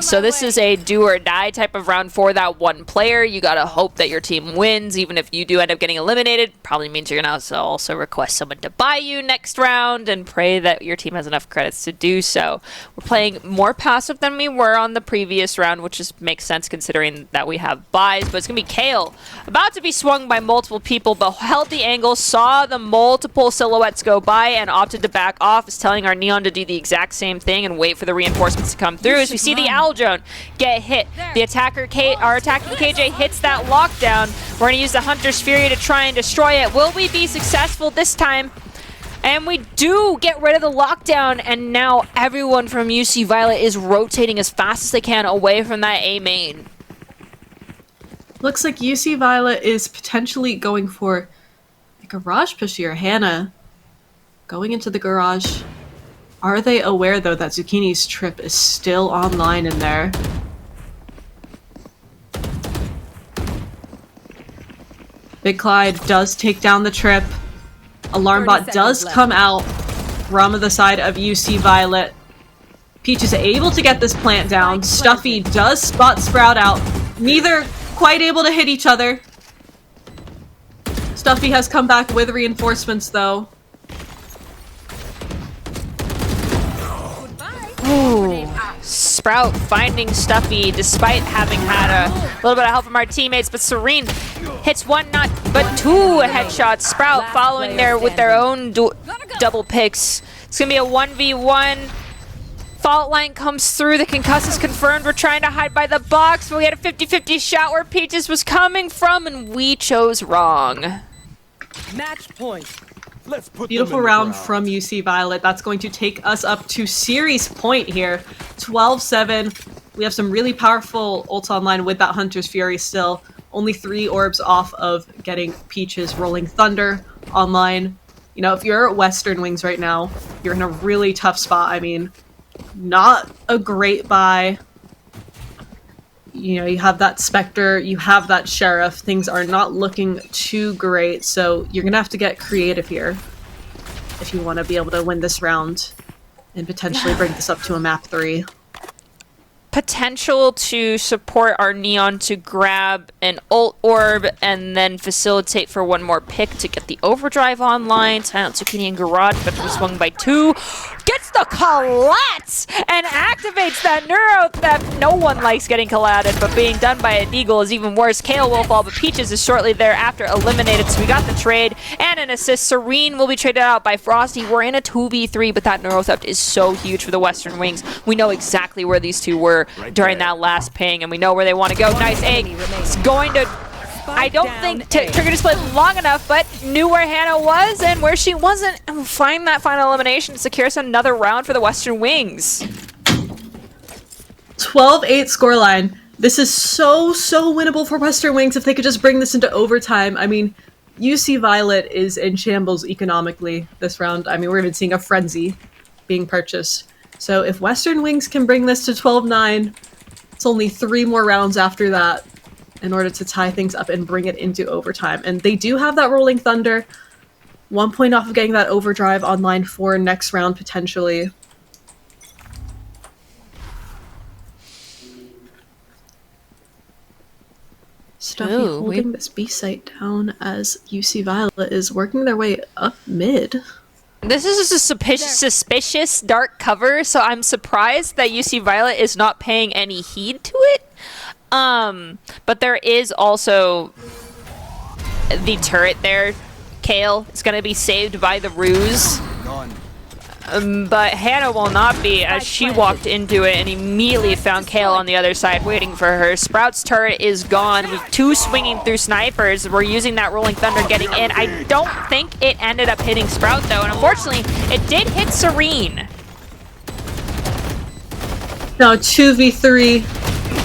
So this is a do or die type of round for that one player. You gotta hope that your team wins, even if you do end up getting eliminated. Probably means you're gonna also request someone to buy you next round and pray that your team has enough credits to do so. We're playing more passive than we were on the previous round, which just makes sense considering that we have buys. But it's gonna be Kale, about to be swung by multiple people, but held the angle, saw the multiple silhouettes go by, and opted to back off. Is telling our Neon to do the exact same thing and wait for the reinforcements to come through. As we see the Owl Drone get hit, the attacker our attacking KJ hits that lockdown. We're going to use the Hunter's Fury to try and destroy it. Will we be successful this time? And we do get rid of the lockdown, and now everyone from UC Violet is rotating as fast as they can away from that A main. Looks like UC Violet is potentially going for a garage push here. Hannah going into the garage. Are they aware, though, that Zucchini's trip is still online in there? Big Clyde does take down the trip. Alarmbot does come out from the side of UC Violet. Peach is able to get this plant down. Stuffy does spot Sprout out. Neither quite able to hit each other. Stuffy has come back with reinforcements, though. Ooh. Sprout finding Stuffy despite having had a little bit of help from our teammates, but Serene hits 1 not but 2 headshots. Sprout following there with their own double picks. It's gonna be a 1v1. Fault line comes through. The concuss is confirmed. We're trying to hide by the box, but we had a 50-50 shot where Peaches was coming from, and we chose wrong. Match point. Let's put Beautiful round from UC Violet. That's going to take us up to series point here. 12-7. We have some really powerful ults online with that Hunter's Fury still. Only 3 orbs off of getting Peach's Rolling Thunder online. You know, if you're at Western Wings right now, you're in a really tough spot. I mean, not a great buy. You know, you have that Spectre, you have that Sheriff. Things are not looking too great, so you're gonna have to get creative here if you want to be able to win this round and potentially bring this up to a map 3. Potential to support our Neon to grab an ult orb and then facilitate for 1 more pick to get the overdrive online. Silent Zucchini and Garage, but we swung by 2. Gets the collapse and activates that neuro theft. No one likes getting collated, but being done by a Deagle is even worse. Kale will fall, but Peaches is shortly thereafter eliminated, so we got the trade and an assist. Serene will be traded out by Frosty. We're in a 2v3, but that neuro theft is so huge for the Western Wings. We know exactly where these two were during that last ping, and we know where they want to go. Nice egg. It's going to... I don't think Trigger displayed long enough, but knew where Hannah was and where she wasn't. And we'll find that final elimination to secure us another round for the Western Wings. 12-8 scoreline. This is so winnable for Western Wings if they could just bring this into overtime. I mean, UC Violet is in shambles economically this round. I mean, we're even seeing a frenzy being purchased. So if Western Wings can bring this to 12-9, it's only 3 more rounds after that. in order to tie things up and bring it into overtime. And they do have that Rolling Thunder. 1 point off of getting that overdrive on line 4 next round, potentially. Stuffy holding this B site down as UC Violet is working their way up mid. This is a suspicious dark cover, so I'm surprised that UC Violet is not paying any heed to it. But there is also the turret there. Kale is going to be saved by the ruse. But Hannah will not be, as she walked into it and immediately found Kale on the other side waiting for her. Sprout's turret is gone with 2 swinging through snipers. We're using that Rolling Thunder getting in. I don't think it ended up hitting Sprout though, and unfortunately it did hit Serene. Now 2v3.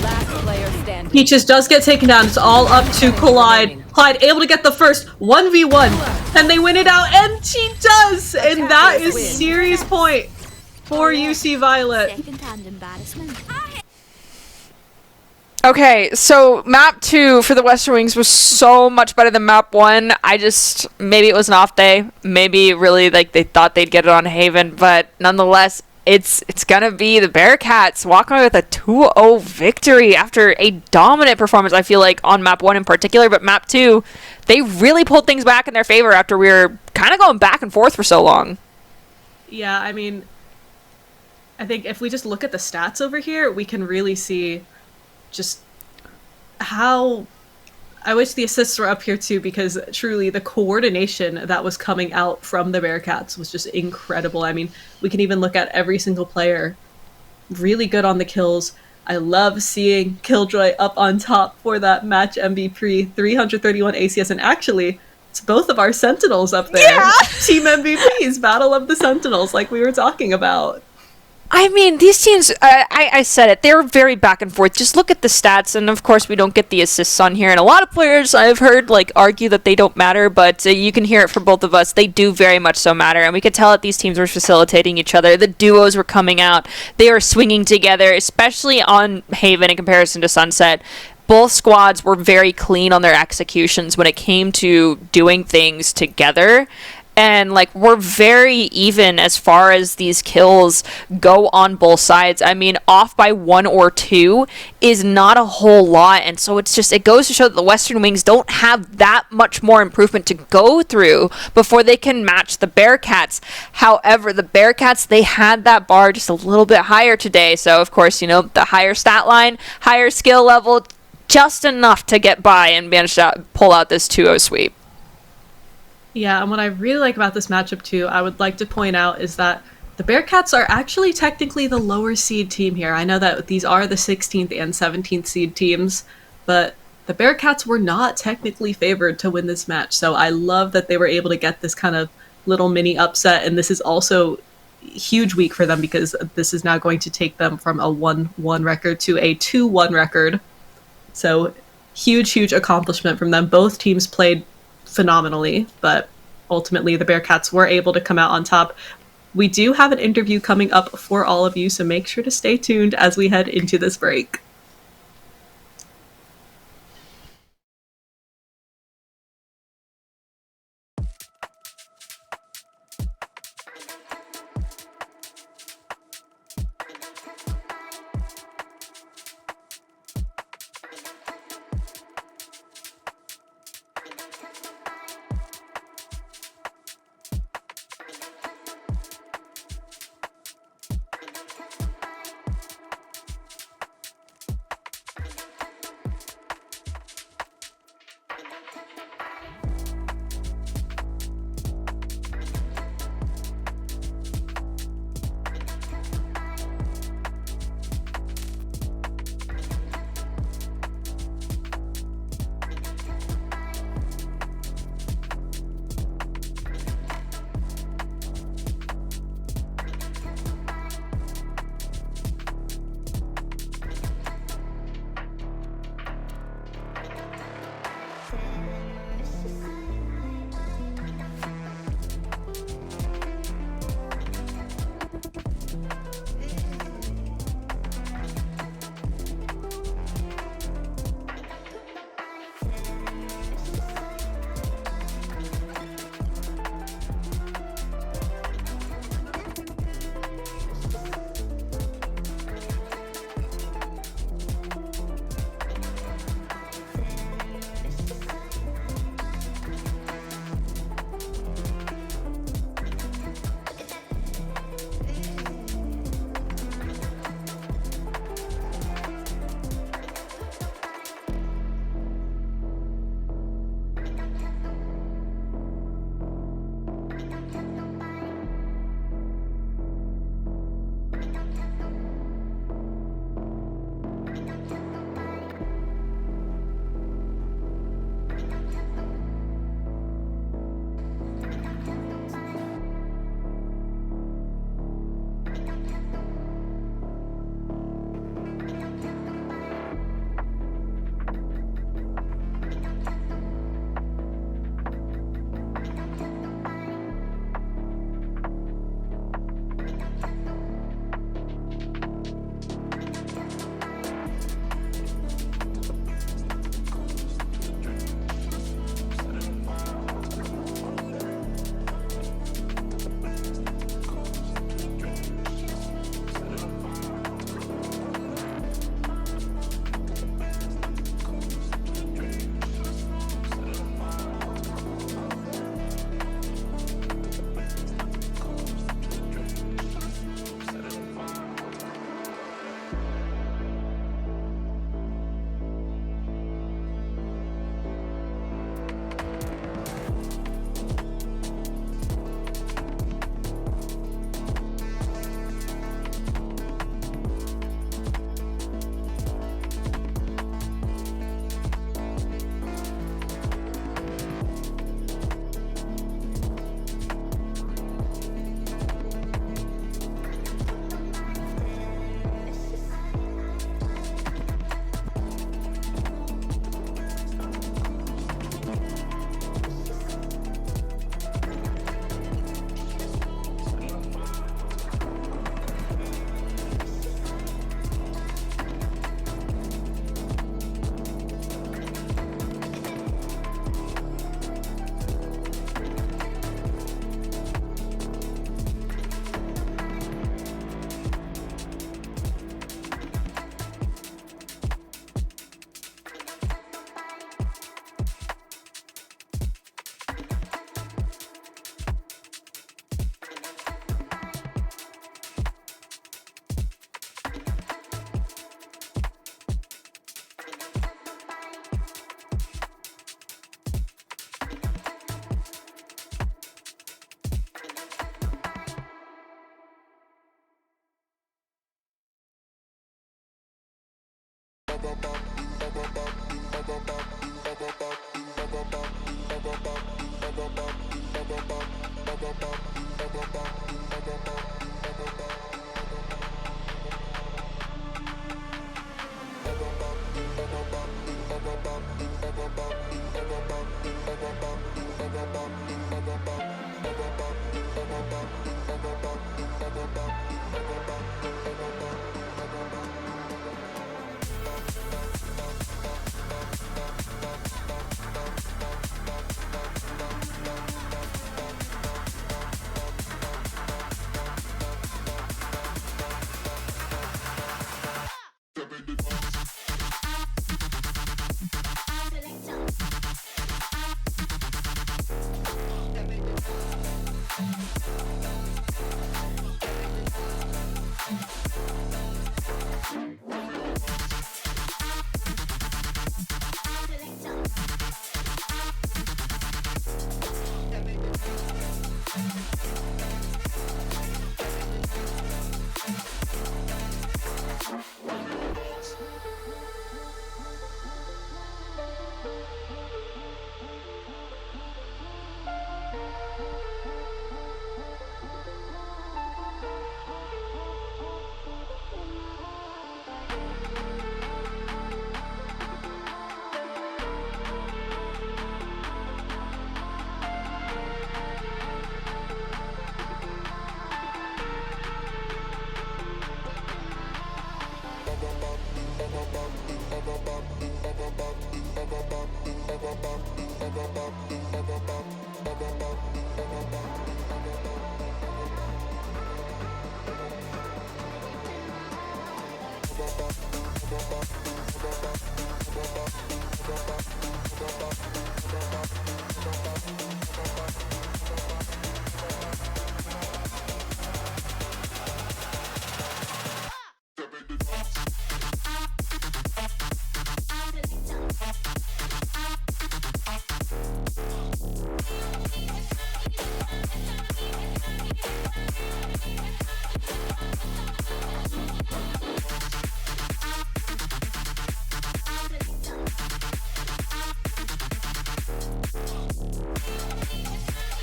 Last player standing. Peaches does get taken down. It's all up to Clyde. Clyde able to get the first 1v1. And they win it out, and she does! And that is series point for UC Violet. Okay, so map 2 for the Western Wings was so much better than map 1. Maybe it was an off day. Maybe really like they thought they'd get it on Haven, but nonetheless, it's gonna be the Bearcats walking away with a 2-0 victory after a dominant performance, I feel like, on map 1 in particular, but map 2, they really pulled things back in their favor after we were kind of going back and forth for so long. Yeah, I mean, I think if we just look at the stats over here, we can really see just how... I wish the assists were up here too, because truly the coordination that was coming out from the Bearcats was just incredible. I mean, we can even look at every single player. Really good on the kills. I love seeing Killjoy up on top for that match MVP, 331 ACS, and actually, it's both of our Sentinels up there. Yeah! Team MVPs, Battle of the Sentinels, like we were talking about. I mean, these teams, I said it, they're very back and forth. Just look at the stats, and of course we don't get the assists on here. And a lot of players I've heard argue that they don't matter, but you can hear it from both of us. They do very much so matter, and we could tell that these teams were facilitating each other. The duos were coming out. They were swinging together, especially on Haven in comparison to Sunset. Both squads were very clean on their executions when it came to doing things together. And, we're very even as far as these kills go on both sides. I mean, off by 1 or 2 is not a whole lot. And so it goes to show that the Western Wings don't have that much more improvement to go through before they can match the Bearcats. However, the Bearcats, they had that bar just a little bit higher today. So, of course, the higher stat line, higher skill level, just enough to get by and manage to pull out this 2-0 sweep. Yeah, and what I really like about this matchup too, I would like to point out, is that the Bearcats are actually technically the lower seed team here. I know that these are the 16th and 17th seed teams, but the Bearcats were not technically favored to win this match. So I love that they were able to get this kind of little mini upset, and this is also a huge week for them because this is now going to take them from a 1-1 record to a 2-1 record. So huge accomplishment from them. Both teams played phenomenally, but ultimately the Bearcats were able to come out on top. We do have an interview coming up for all of you, so make sure to stay tuned as we head into this break.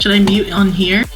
Should I mute on here?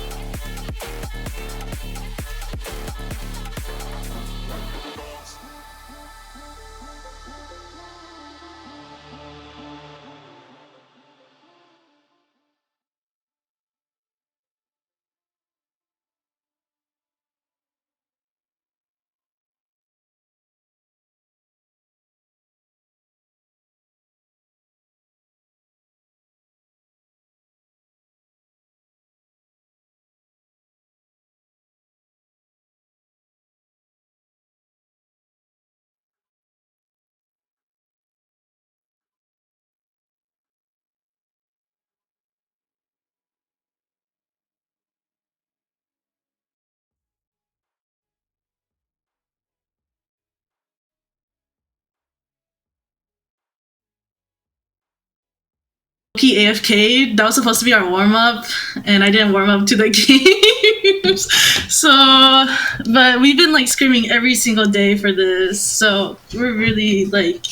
AFK. That was supposed to be our warm up, and I didn't warm up to the games. So, but we've been like screaming every single day for this. So we're really like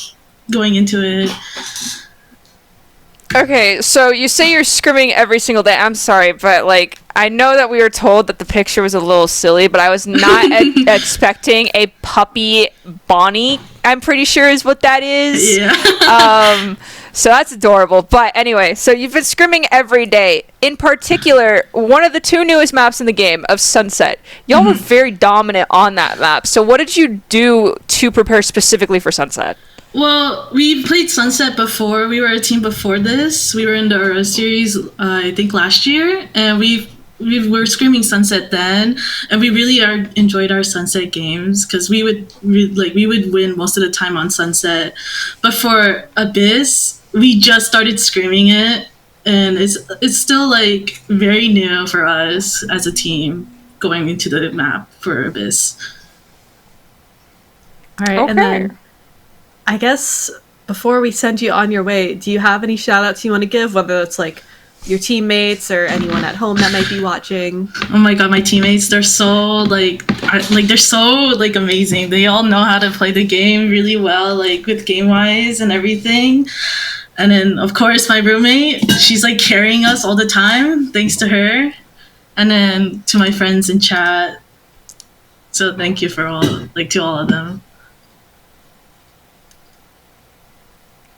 going into it. Okay, so you say you're screaming every single day. I'm sorry, but like I know that we were told that the picture was a little silly, but I was not expecting a puppy Bonnie. I'm pretty sure is what that is. Yeah. So that's adorable. But anyway, so you've been screaming every day. In particular, one of the two newest maps in the game of Sunset. Y'all were very dominant on that map. So what did you do to prepare specifically for Sunset? Well, we played Sunset before. We were a team before this. We were in the Aurora series, I think last year, and we were screaming Sunset then, and we really enjoyed our Sunset games because we would win most of the time on Sunset. But for Abyss, we just started screaming it, and it's still like very new for us as a team going into the map for Abyss. All right, Okay. and then I guess before we send you on your way, do you have any shout outs you want to give, whether it's like your teammates or anyone at home that might be watching? Oh my god, my teammates, they're so they're so amazing. They all know how to play the game really well, like with game wise and everything. And then of course my roommate, she's like carrying us all the time, thanks to her. And then to my friends in chat. So thank you for to all of them.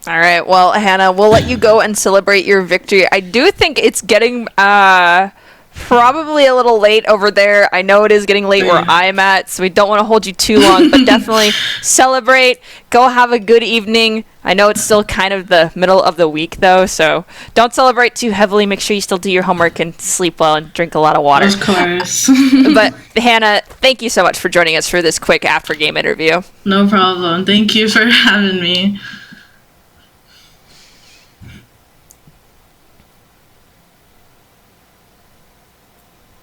All right, well, Hannah, we'll let you go and celebrate your victory. I do think it's getting probably a little late over there. I know it is getting late where I'm at, so we don't want to hold you too long, but definitely celebrate. Go have a good evening. I know it's still kind of the middle of the week, though, so don't celebrate too heavily. Make sure you still do your homework and sleep well and drink a lot of water. Of course. But, Hannah, thank you so much for joining us for this quick after-game interview. No problem. Thank you for having me.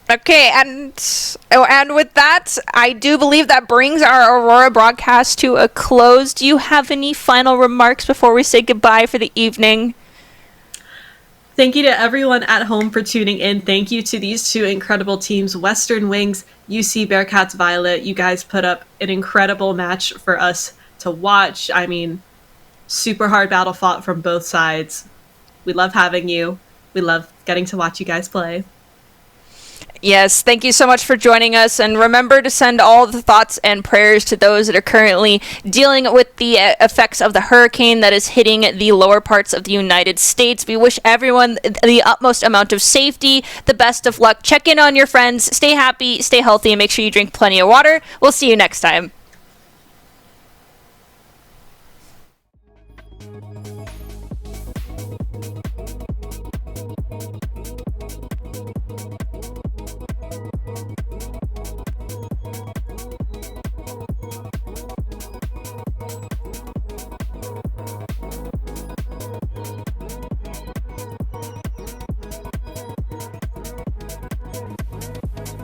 Okay, and with that, I do believe that brings our Aurora broadcast to a close. Do you have any final remarks before we say goodbye for the evening? Thank you to everyone at home for tuning in. Thank you to these two incredible teams, Western Wings, UC Bearcats Violet. You guys put up an incredible match for us to watch. I mean, super hard battle fought from both sides. We love having you. We love getting to watch you guys play. Yes, thank you so much for joining us, and remember to send all the thoughts and prayers to those that are currently dealing with the effects of the hurricane that is hitting the lower parts of the United States. We wish everyone the utmost amount of safety, the best of luck. Check in on your friends, stay happy, stay healthy, and make sure you drink plenty of water. We'll see you next time.